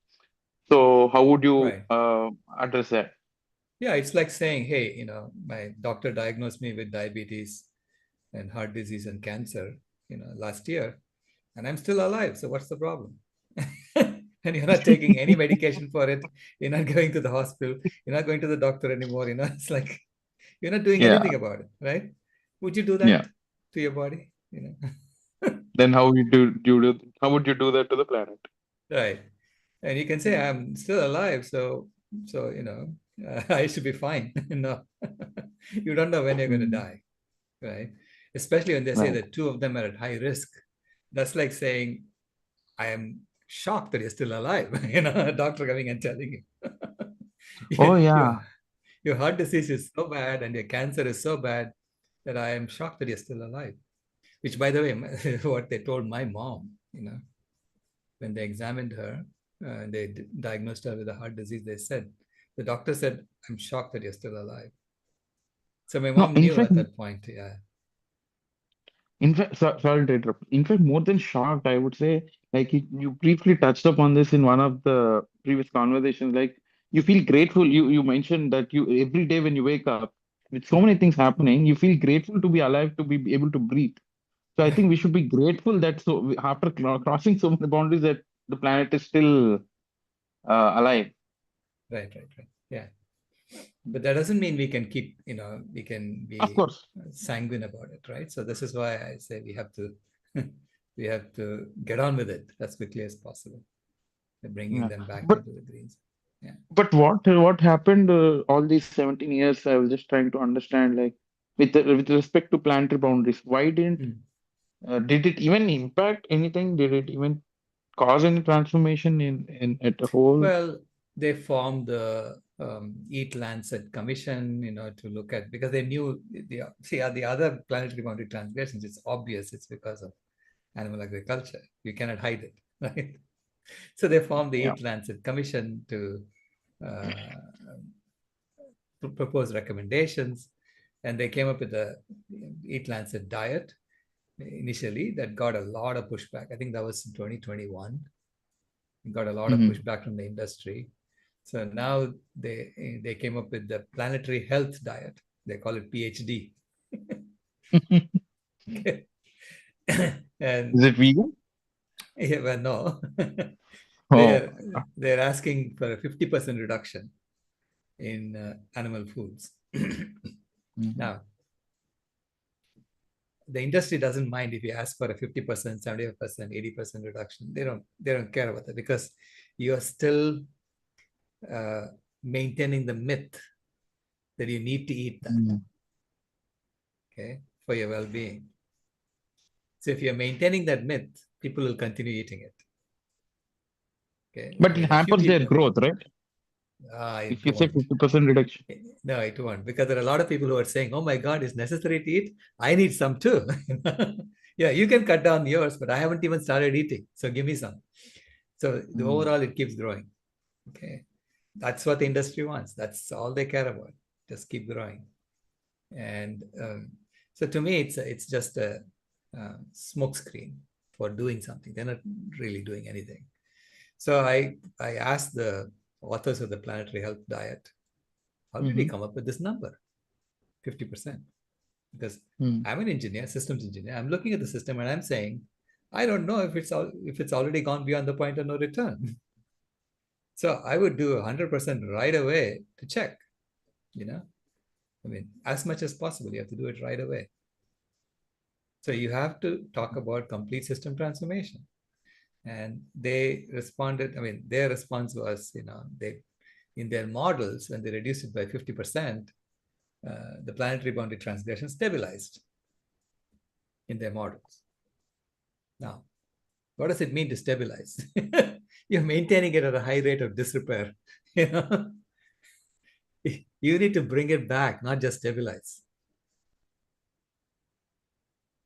So how would you Right. address that? Yeah, it's like saying, hey, my doctor diagnosed me with diabetes and heart disease and cancer, last year, and I'm still alive. So what's the problem? And you're not taking any medication for it. You're not going to the hospital. You're not going to the doctor anymore. It's like you're not doing Yeah, anything about it, right? Would you do yeah. that to your body? Then how would you do that to the planet? Right. And you can say, I'm still alive. So, I should be fine. No, you don't know when you're going to Mm, die, right? Especially when they say right. that 2 of them are at high risk. That's like saying, I am shocked that you're still alive. A doctor coming and telling you, Oh you're, yeah. your heart disease is so bad and your cancer is so bad that I am shocked that you're still alive. Which, by the way, what they told my mom, when they examined her, they diagnosed her with a heart disease. The doctor said, I'm shocked that you're still alive. So my No, mom in knew fact, at that point, yeah. sorry to interrupt. In fact, more than shocked, I would say, like you briefly touched upon this in one of the previous conversations. Like you feel grateful. You mentioned that you every day when you wake up with so many things happening, you feel grateful to be alive, to be able to breathe. So I think we should be grateful that after crossing so many boundaries, that the planet is still alive. Right. Yeah. But that doesn't mean we can keep, we can Of be course. sanguine about it, right? So this is why I say we have to we have to get on with it as quickly as possible, bringing Yeah. them back But into the greens. Yeah. what happened all these 17 years? I was just trying to understand, like with respect to planetary boundaries, why didn't Mm. did it even impact anything? Did it even cause any transformation in at a whole? Well, they formed the Eat Lancet Commission, to look at, because they knew the other planetary boundary transgressions. It's obvious it's because of animal agriculture. You cannot hide it, right? So they formed the Yeah. Eat Lancet Commission to propose recommendations, and they came up with the Eat Lancet diet initially that got a lot of pushback. I think that was in 2021. It got a lot of Mhm. pushback from the industry. So now they came up with the planetary health diet. They call it PhD. Is And it vegan? yeah, well, no, Oh they're my God. they're asking for a 50% reduction in animal foods. Mhm. Now, the industry doesn't mind if you ask for a 50%, 75%, 80% reduction. They don't care about that, because you are still uh, maintaining the myth that you need to eat that, Mhm. okay, for your well-being. So if you're maintaining that myth, people will continue eating it. Okay, I But it mean, a few hampers their people. growth, right? It If you say won't. 50% reduction. No, it won't, because there are a lot of people who are saying, "Oh my God, it's necessary to eat. I need some too." Yeah, you can cut down yours, but I haven't even started eating, so give me some. So the Mm. overall, it keeps growing. Okay, that's what the industry wants. That's all they care about. Just keep growing. And so to me, it's just a smoke screen for doing something. They're not really doing anything. So I asked the authors of the planetary health diet, how did you Mhm. come up with this number, 50%? Because Mm. I'm an engineer, systems engineer. I'm looking at the system and I'm saying, I don't know if it's already gone beyond the point of no return. So I would do 100% right away to check, you know. I mean, as much as possible, you have to do it right away. So you have to talk about complete system transformation. And they responded, I mean, their response was, they in their models, when they reduced it by 50%, the planetary boundary transgression stabilized in their models. Now, what does it mean to stabilize? You're maintaining it at a high rate of disrepair. You know, you need to bring it back, not just stabilize.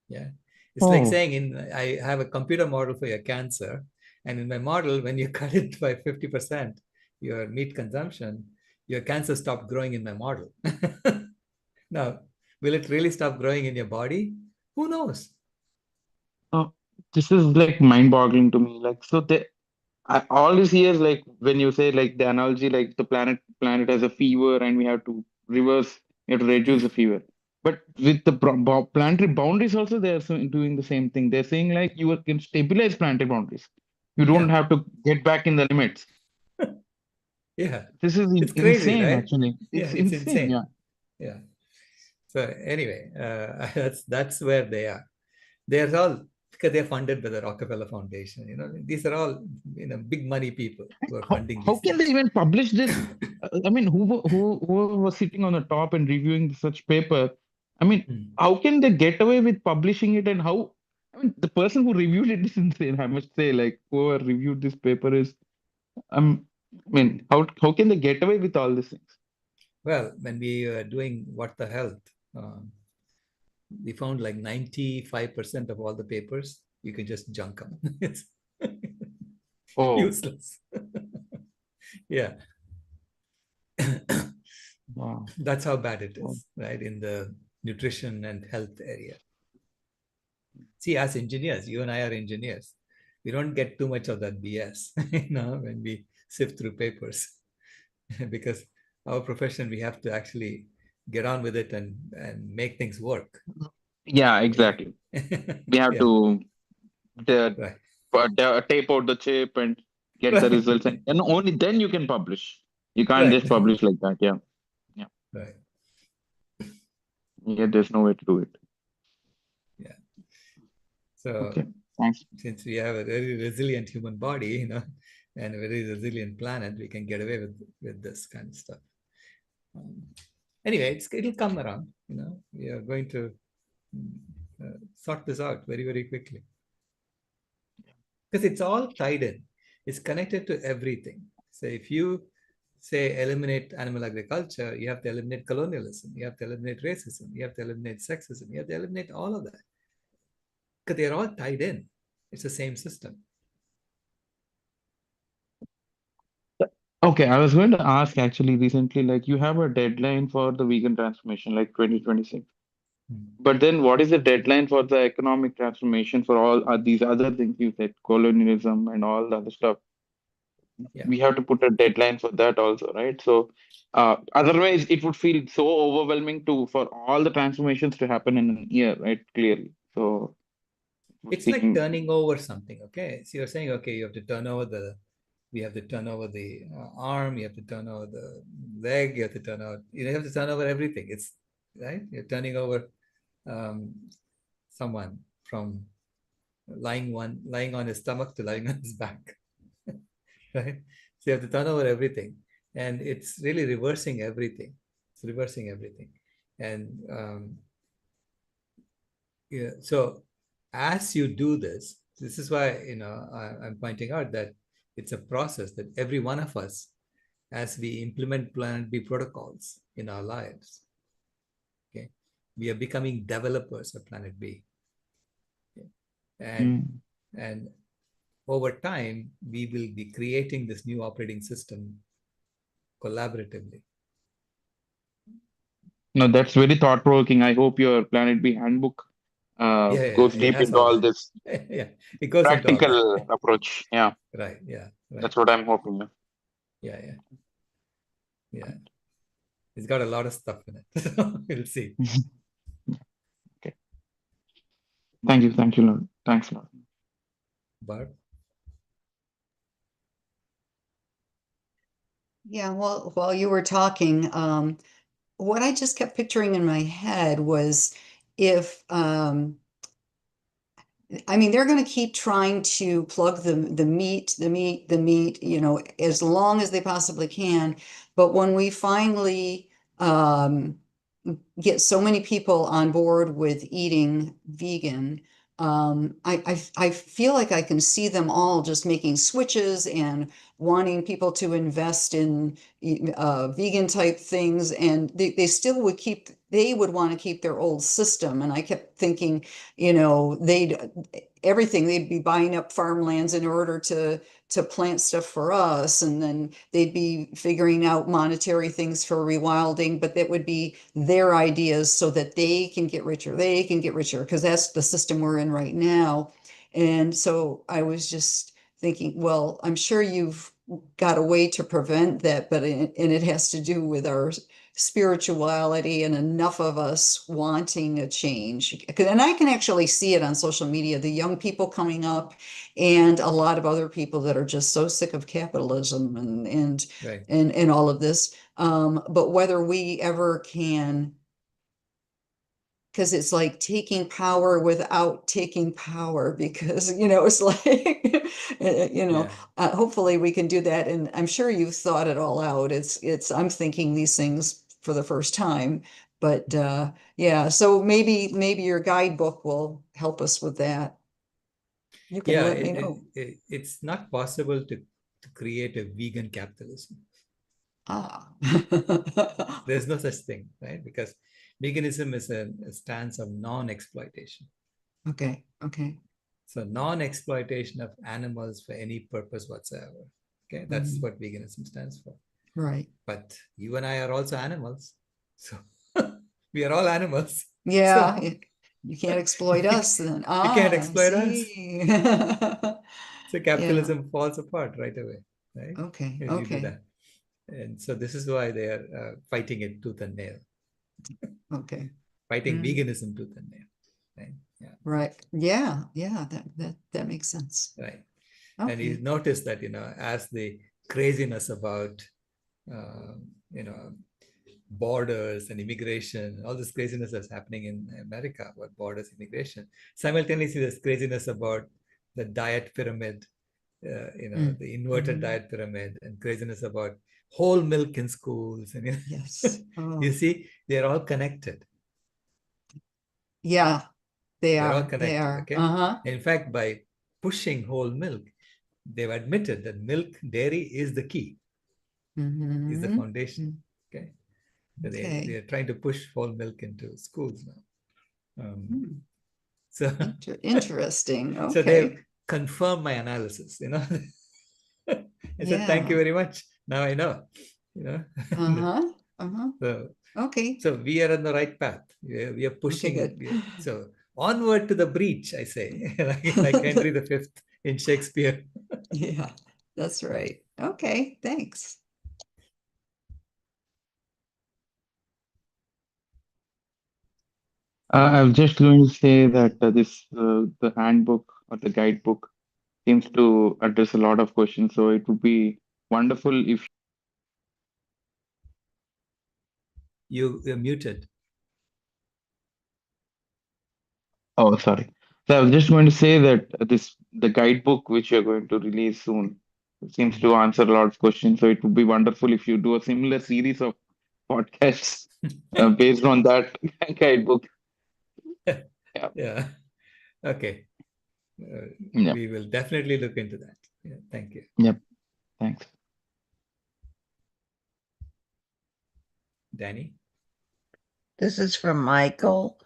Yeah. It's like Oh, saying I have a computer model for your cancer, and in my model, when you cut it by 50%, your meat consumption, your cancer stopped growing in my model. Now, will it really stop growing in your body? Who knows? oh, this is like mind-boggling to me. Like, so all these years, like when you say like the analogy, like the planet has a fever and we have to reverse, we have to reduce the fever. But with the planetary boundaries also, they are doing the same thing. They're saying like can stabilize planetary boundaries. You don't Yeah. have to get back in the limits. Yeah. This is It's crazy, insane, right? actually. Yeah, It's it's insane. insane. Yeah. Yeah. So anyway, that's where they are. They're all, because they're funded by the Rockefeller Foundation. These are all big money people who are funding How these can they things. even publish this? I mean, who was sitting on the top and reviewing such paper? I mean, Hmm. how can they get away with publishing it? And how? I mean, the person who reviewed it is insane. I must say, like whoever reviewed this paper is. I mean, how can they get away with all these things? Well, when we were doing What the Health, we found like 95% of all the papers, you can just junk them. It's Oh, useless. Yeah, wow. that's how bad it Oh, is, right? In the nutrition and health area. See, as engineers, you and I are engineers. We don't get too much of that BS, when we sift through papers, because our profession, we have to actually get on with it and make things work. yeah, Yeah. exactly. We have Yeah. to the, Right. tape out the chip and get the Right. results, and only then you can publish. You can't Right. just publish like that. Yeah, yeah, Right. yeah. There's no way to do it. Yeah. So Okay, thanks. since we have a very resilient human body, and a very resilient planet, we can get away with this kind of stuff. Anyway, it'll come around. We are going to sort this out very, very quickly, because it's all tied in. It's connected to everything. So if you say eliminate animal agriculture, you have to eliminate colonialism, you have to eliminate racism, you have to eliminate sexism, you have to eliminate all of that, because they're all tied in. It's the same system. Okay, I was going to ask actually recently, like you have a deadline for the vegan transformation, like 2026. Hmm. But then what is the deadline for the economic transformation for all these other things you said, colonialism and all the other stuff? Yeah. We have to put a deadline for that also, right? So otherwise it would feel so overwhelming to for all the transformations to happen in a year, right? Clearly. So I was It's like thinking, turning over something. Okay. So you're saying, okay, you have to turn over we have to turn over the arm, you have to turn over the leg, you have to turn over everything. It's right. You're turning over um, someone from lying on his stomach to lying on his back. Right. So you have to turn over everything, and it's really reversing everything. It's reversing everything. And yeah, so as you do this is why I'm pointing out that it's a process that every one of us, as we implement Planet B protocols in our lives, okay, we are becoming developers of Planet B. Okay? And mm, and over time, we will be creating this new operating system collaboratively. no, that's very thought-provoking. I hope your Planet B handbook Yeah, yeah, goes it deep has into all all that. this Yeah, it goes into all that. practical approach. Yeah, Right. Yeah. Right. that's what I'm hoping. Yeah. Yeah. Yeah. It's got a lot of stuff in it. So we'll see. Yeah. Okay. Thank you, Lord. Thanks, Lord. But Yeah, well, while you were talking, what I just kept picturing in my head was if I mean, they're going to keep trying to plug the meat, as long as they possibly can. But when we finally um, get so many people on board with eating vegan, I feel like I can see them all just making switches and wanting people to invest in vegan type things, and they still they would want to keep their old system. And I kept thinking, they'd be buying up farmlands in order to plant stuff for us, and then they'd be figuring out monetary things for rewilding, but that would be their ideas so that they can get richer, because that's the system we're in right now. And so I was just thinking, well, I'm sure you've got a way to prevent that, and it has to do with our spirituality and enough of us wanting a change. And I can actually see it on social media, the young people coming up and a lot of other people that are just so sick of capitalism right. and all of this. But whether we ever can, because it's like taking power without taking power, because it's like Yeah. hopefully we can do that. And I'm sure you've thought it all out. I'm thinking these things for the first time, but yeah, so maybe your guidebook will help us with that. You can Yeah. let me know. It's not possible to create a vegan capitalism. Ah. There's no such thing, right? Because veganism is a stance of non-exploitation. Okay. Okay. So non-exploitation of animals for any purpose whatsoever. Okay, that's Mhm. what veganism stands for. Right. But you and I are also animals. So we are all animals. Yeah. So You can't exploit us then. you can't Ah, I exploit us. see. So Yeah. capitalism falls apart right away, right? Okay. If you do Okay. that. And so this is why they are fighting it tooth and nail, Okay. fighting Mm. veganism tooth and nail, right? Yeah, Right. Yeah. Yeah. That makes sense. right. And you Okay. notice that, as the craziness about, um, you know, borders and immigration, all this craziness that's happening in America about borders, immigration. Simultaneously, there's craziness about the diet pyramid, Mm. the inverted Mhm. diet pyramid, and craziness about whole milk in schools. And Yes. you Oh, see, they're all connected. yeah. They They're all are. They connected. are. Okay. Uh-huh. In fact, by pushing whole milk, they've admitted that milk, dairy is the key, is the Mm-hmm. foundation. Okay. So Okay. they're trying to push whole milk into schools now. Hmm. So, Interesting. so they Okay. confirmed my analysis. I said, thank you Yeah. very much. Now I know. You know, Uh-huh. Uh-huh. so Okay. so we are on the right path. We are Okay, pushing. good. So onward to the breach, I say, like Henry V in Shakespeare. Yeah, that's Yeah. right. Okay, thanks. I was just going to say that the handbook or the guidebook seems to address a lot of questions. So it would be wonderful if. You're muted. Oh, sorry. So I was just going to say that the guidebook which you're going to release soon seems to answer a lot of questions. So it would be wonderful if you do a similar series of podcasts based on that guidebook. Yeah, Yeah. Okay. yeah, We will definitely look into that. Yeah. Thank you. yep. Thanks. Danny? This is from Michael.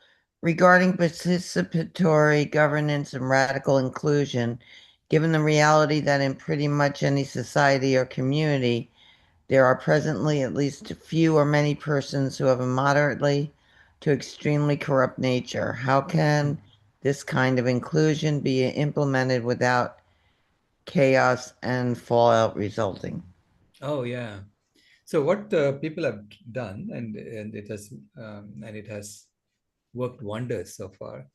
Regarding participatory governance and radical inclusion, given the reality that in pretty much any society or community, there are presently at least a few or many persons who have a moderately to extremely corrupt nature, how can this kind of inclusion be implemented without chaos and fallout resulting? Oh, yeah. So what people have done, and it has worked wonders so far,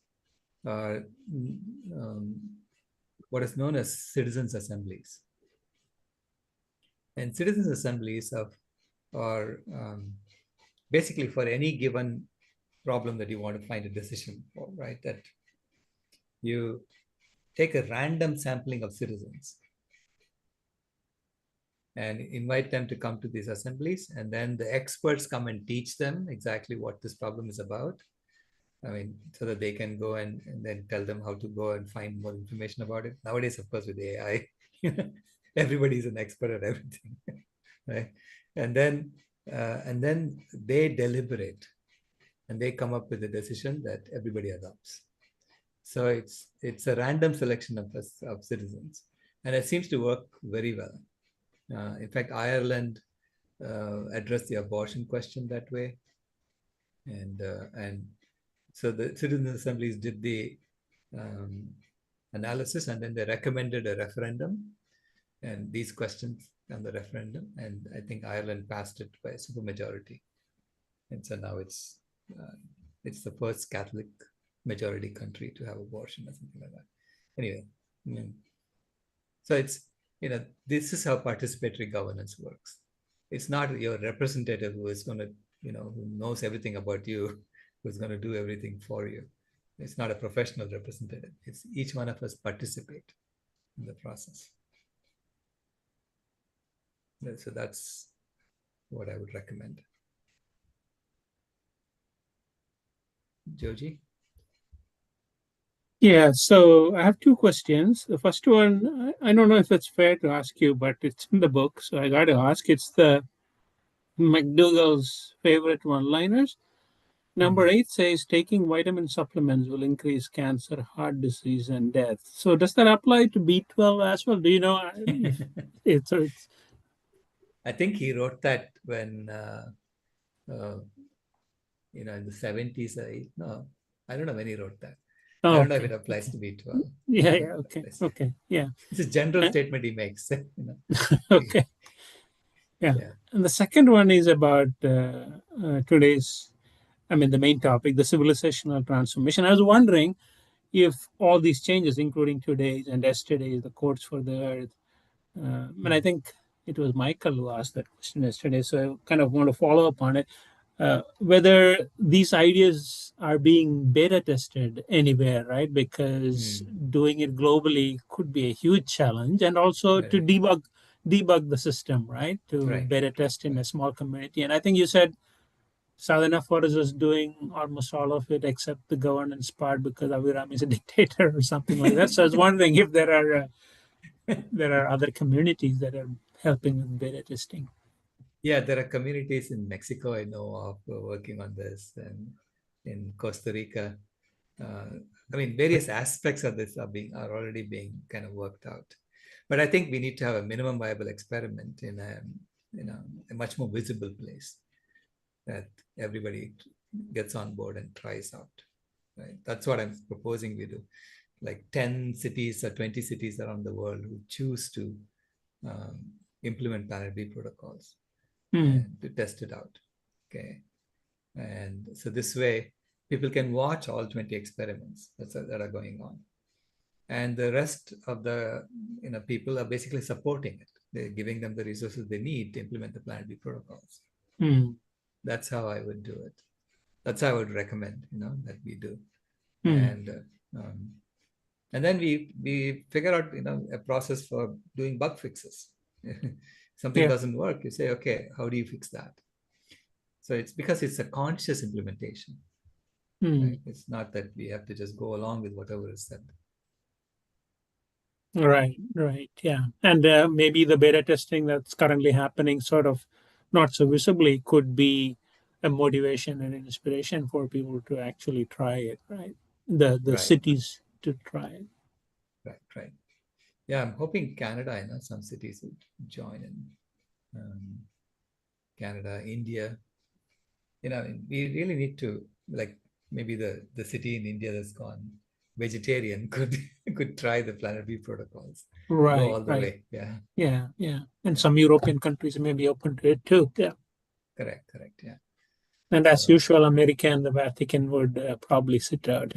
are what is known as citizens' assemblies. And citizens' assemblies are basically for any given problem that you want to find a decision for, right? That you take a random sampling of citizens and invite them to come to these assemblies, and then the experts come and teach them exactly what this problem is about. I mean, so that they can go and then tell them how to go and find more information about it. Nowadays, of course, with AI, everybody is an expert at everything, right? And then they deliberate and they come up with a decision that everybody adopts. So it's a random selection of citizens, and it seems to work very well. In fact, Ireland addressed the abortion question that way, and so the citizen assemblies did the um, analysis, and then they recommended a referendum, and these questions on the referendum, and I think Ireland passed it by a supermajority, and so now it's the first Catholic majority country to have abortion or something like that. Anyway, I mean, so this is how participatory governance works. It's not your representative who is going to, who knows everything about you, who's going to do everything for you. It's not a professional representative. It's each one of us participate in the process. So that's what I would recommend. Joji? Yeah, so I have two questions. The first one, I don't know if it's fair to ask you, but it's in the book, so I got to ask. It's the McDougall's favorite one-liners. Number Mm. 8 says taking vitamin supplements will increase cancer, heart disease, and death. So does that apply to B12 as well? Do you know if it's I think he wrote that when uh, in the 70s. No, I don't know when he wrote that. I oh, don't know if it okay. applies to B12. Yeah, yeah, okay. Okay. Yeah. It's a general Uh, statement he makes. okay. Yeah. Yeah. And the second one is about today's, the main topic, the civilizational transformation. I was wondering if all these changes, including today's and yesterday's, the courts for the earth, and I Mm. think it was Michael who asked that question yesterday, so I kind of want to follow up on it. Whether these ideas are being beta tested anywhere, right? Because Mm. doing it globally could be a huge challenge, and also to Very debug the system, right? To right, beta right, right, test in right. a small community. And I think you said Southern Forest is doing almost all of it except the governance part because Aviram is a dictator or something like that. So I was wondering if there are other communities that are helping with beta testing. Yeah, there are communities in Mexico I know of who are working on this, and in Costa Rica. Uh, various aspects of this are already being kind of worked out. But I think we need to have a minimum viable experiment in a much more visible place that everybody gets on board and tries out. Right? That's what I'm proposing we do. Like 10 cities or 20 cities around the world who choose to um, implement Planet B protocols Hmm. and to test it out. Okay. And so this way, people can watch all 20 experiments that are going on. And the rest of the people are basically supporting it. They're giving them the resources they need to implement the Planet B protocols. Hmm. That's how I would do it. That's how I would recommend, that we do. Hmm. And then we figure out, a process for doing bug fixes. Something Yeah. doesn't work, you say, okay, how do you fix that? So it's because it's a conscious implementation. Hmm. Right? It's not that we have to just go along with whatever is said. Right. Right. Yeah. And maybe the beta testing that's currently happening, sort of not so visibly, could be a motivation and inspiration for people to actually try it. Right. The Right, cities to try it. right. Yeah, I'm hoping Canada, some cities would join in. Canada, India. We really need to, like, maybe the city in India that's gone vegetarian could try the Planet B protocols. Go Right. all the Right. way. Yeah. Yeah. Yeah. And Yeah. some European countries may be open to it too. Yeah. Correct. Yeah. And as So usual, America and the Vatican would probably sit out.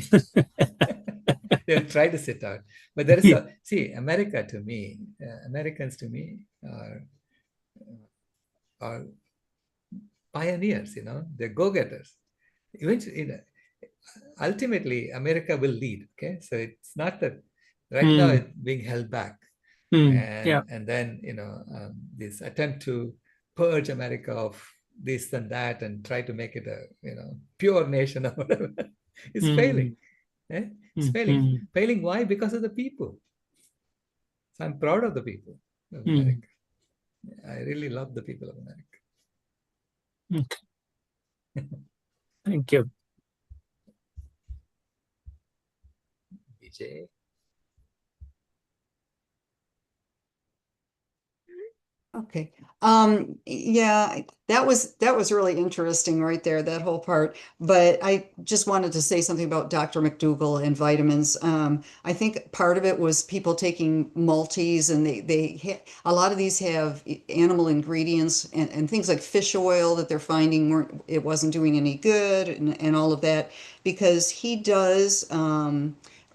they'll try to sit out. But there is America to me, Americans to me are pioneers, they're go-getters. Eventually, ultimately, America will lead. Okay. So it's not that right now Hmm. it's being held back. Yeah. And then, this attempt to purge America of this and that and try to make it a, pure nation or whatever is Hmm. failing. Eh? It's Hmm. failing. Why? Because of the people. So I'm proud of the people of Hmm. America. I really love the people of America. Okay. Thank you. BJ. Okay. Yeah, that was really interesting right there, that whole part. But I just wanted to say something about Dr. McDougall and vitamins. I think part of it was people taking multis, and a lot of these have animal ingredients and things like fish oil that they're finding it wasn't doing any good, and all of that, because he does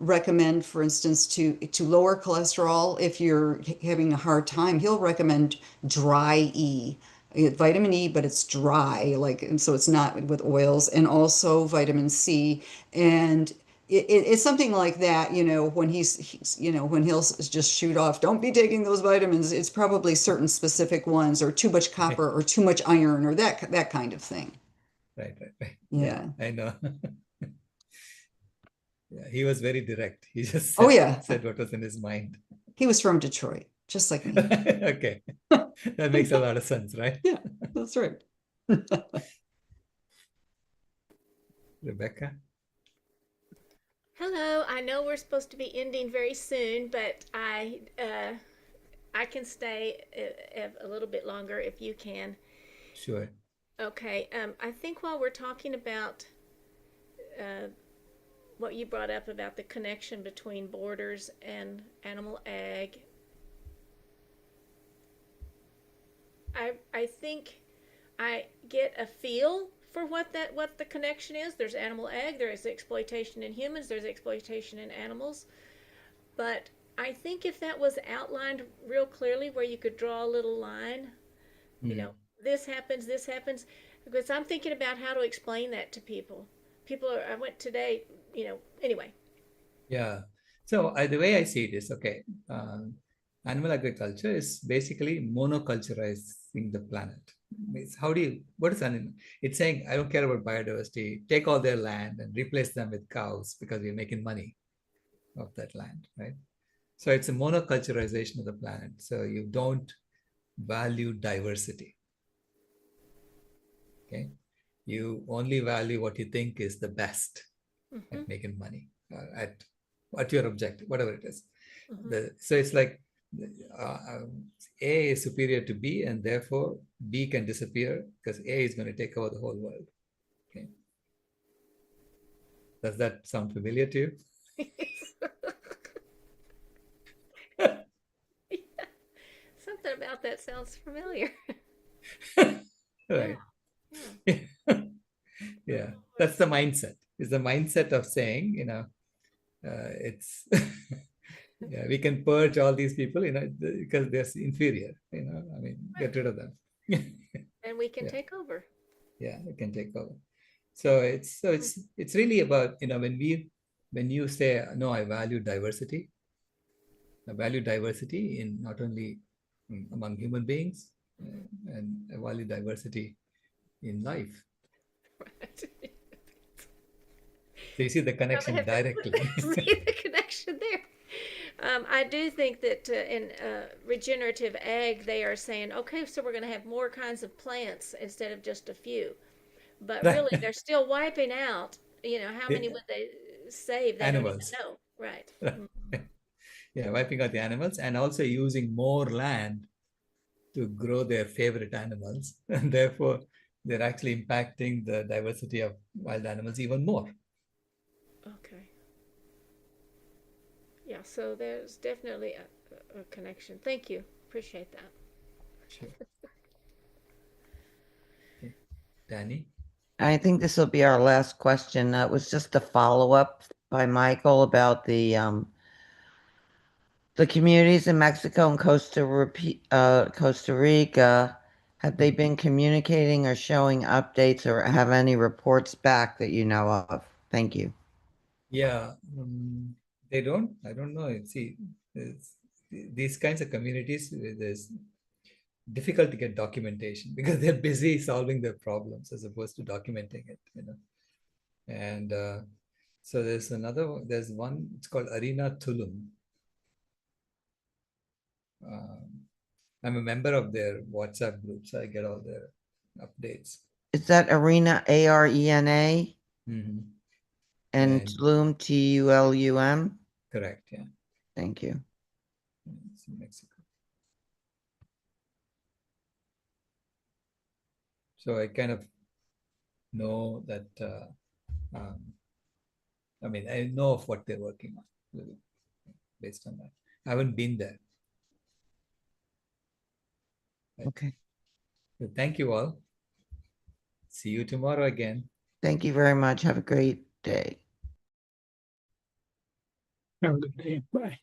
recommend, for instance, to lower cholesterol if you're having a hard time. He'll recommend dry vitamin E, but it's dry, like, and so it's not with oils, and also vitamin C. And it's something like that, when when he'll just shoot off, don't be taking those vitamins. It's probably certain specific ones, or too much copper, or too much iron, or that kind of thing. Right. Yeah, Yeah. I know. Yeah, he was very direct. He just Oh yeah. said what was in his mind. He was from Detroit, just like me. Okay. That makes a lot of sense, right? Yeah, that's right. Rebecca? Hello. I know we're supposed to be ending very soon, but I can stay a little bit longer if you can. Sure. Okay. I think while we're talking about uh, what you brought up about the connection between borders and animal ag, I think I get a feel for what the connection is. There's animal ag, there is exploitation in humans, there's exploitation in animals. But I think if that was outlined real clearly, where you could draw a little line, you know, this happens, because I'm thinking about how to explain that to people. I went today, anyway. Yeah. So the way I see it is, okay, animal agriculture is basically monoculturizing the planet. It's what is animal? It's saying, I don't care about biodiversity, take all their land and replace them with cows because we're making money of that land, right? So it's a monoculturization of the planet. So you don't value diversity, okay? You only value what you think is the best at making money, at your objective, whatever it is. So it's like A is superior to B, and therefore B can disappear because A is going to take over the whole world. Okay. Does that sound familiar to you? Something about that sounds familiar. Right. Yeah. Yeah. That's the mindset. It's the mindset of saying, it's yeah, we can purge all these people, because they're inferior, I mean, get rid of them. And we can Yeah. take over. Yeah, we can take over. So it's really about, when you say, no, I value diversity in not only among human beings, and I value diversity in life. Right. So you see the connection directly. See the connection there. I do think that in regenerative ag, they are saying, okay, so we're going to have more kinds of plants instead of just a few. But really, they're still wiping out. How many would they save? They Animals. don't even know. Right. Yeah, wiping out the animals and also using more land to grow their favorite animals. And therefore, they're actually impacting the diversity of wild animals even more. Okay. Yeah, so there's definitely a connection. Thank you. Appreciate that. Sure. Okay. Danny? I think this will be our last question. That was just a follow-up by Michael about the communities in Mexico and Costa Rica. Have they been communicating or showing updates or have any reports back that you know of? Thank you. Yeah, they don't. I don't know. See, these kinds of communities, there's difficult to get documentation because they're busy solving their problems as opposed to documenting it. And so there's one. It's called Arena Tulum. I'm a member of their WhatsApp group, so I get all their updates. Is that Arena, ARENA? Mm-hmm. And Tulum, TULUM? Correct, yeah. Thank you. It's in Mexico. So I kind of know that, I know of what they're working on based on that. I haven't been there. Right. Okay. So thank you all. See you tomorrow again. Thank you very much. Have a great day. Have a good day. Bye.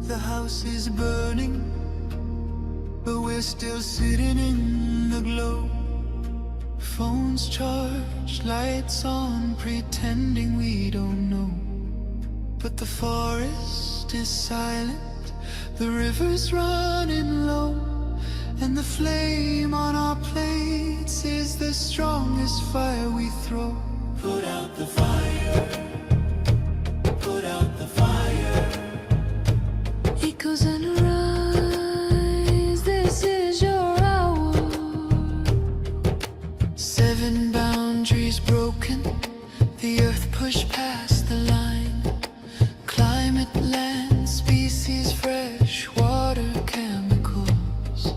The house is burning, but we're still sitting in the glow. Phones charged, lights on, pretending we don't know. But the forest is silent, the river's running low, and the flame on our plates is the strongest fire we throw. Put out the fire, put out the fire. Echoes and rise, this is your hour. 7 boundaries broken, the earth pushed past the line. Climate, land, species, fresh water, chemicals,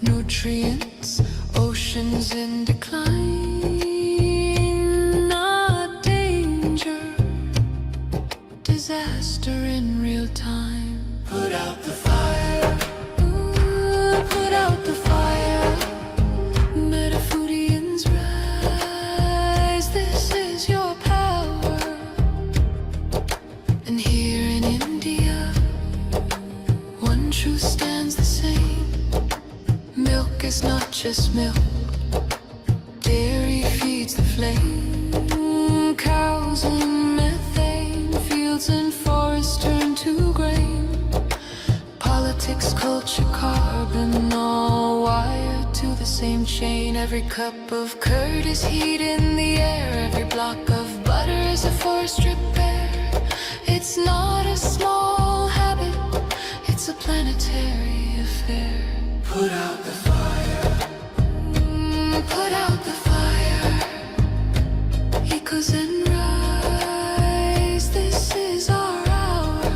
nutrients, oceans in decline. Not danger, disaster in real time. Put out the fire, ooh, put out the fire. Metafoodians rise, this is your power. And here in India, one truth stands the same. Milk is not just milk, dairy feeds the flame. Cows and methane, fields and forests turn to grain. Politics, culture, carbon, all wired to the same chain. Every cup of curd is heat in the air, every block of butter is a forest repair. It's not a small habit, it's a planetary affair. Put out the fire, put out the fire. Echoes and rise, this is our hour.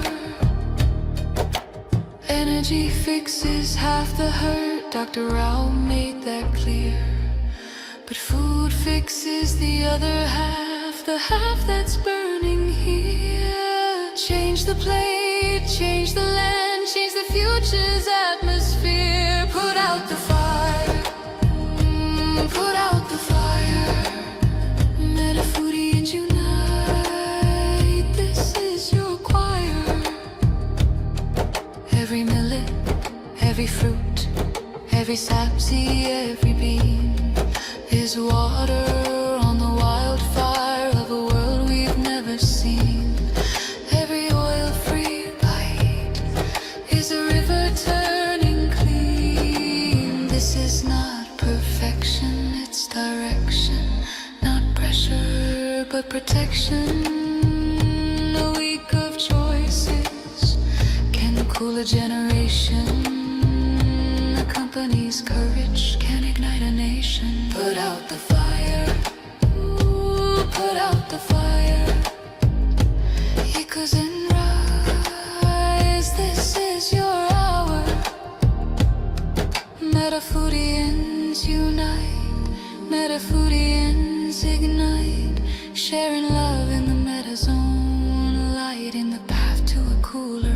Energy fixes half the hurt, Dr. Rao made that clear. But food fixes the other half, the half that's burning here. Change the plate, change the land, change the future's atmosphere. Put out the fire, put out the fire. Metafoodians unite, this is your choir. Every millet, every fruit, every sapseed, every bean is water on the wildfire of a world we've never seen. Every oil-free bite is a river turning clean. This is not perfection, it's direction. Not pressure, but protection. A week of choices can cool a generation. A company's courage can ignite a nation. Put out the fire, ooh, put out the fire. Echoes and rise, this is your hour. Metafoodians unite, Metafoodians ignite, sharing love in the meta zone, light in the path to a cooler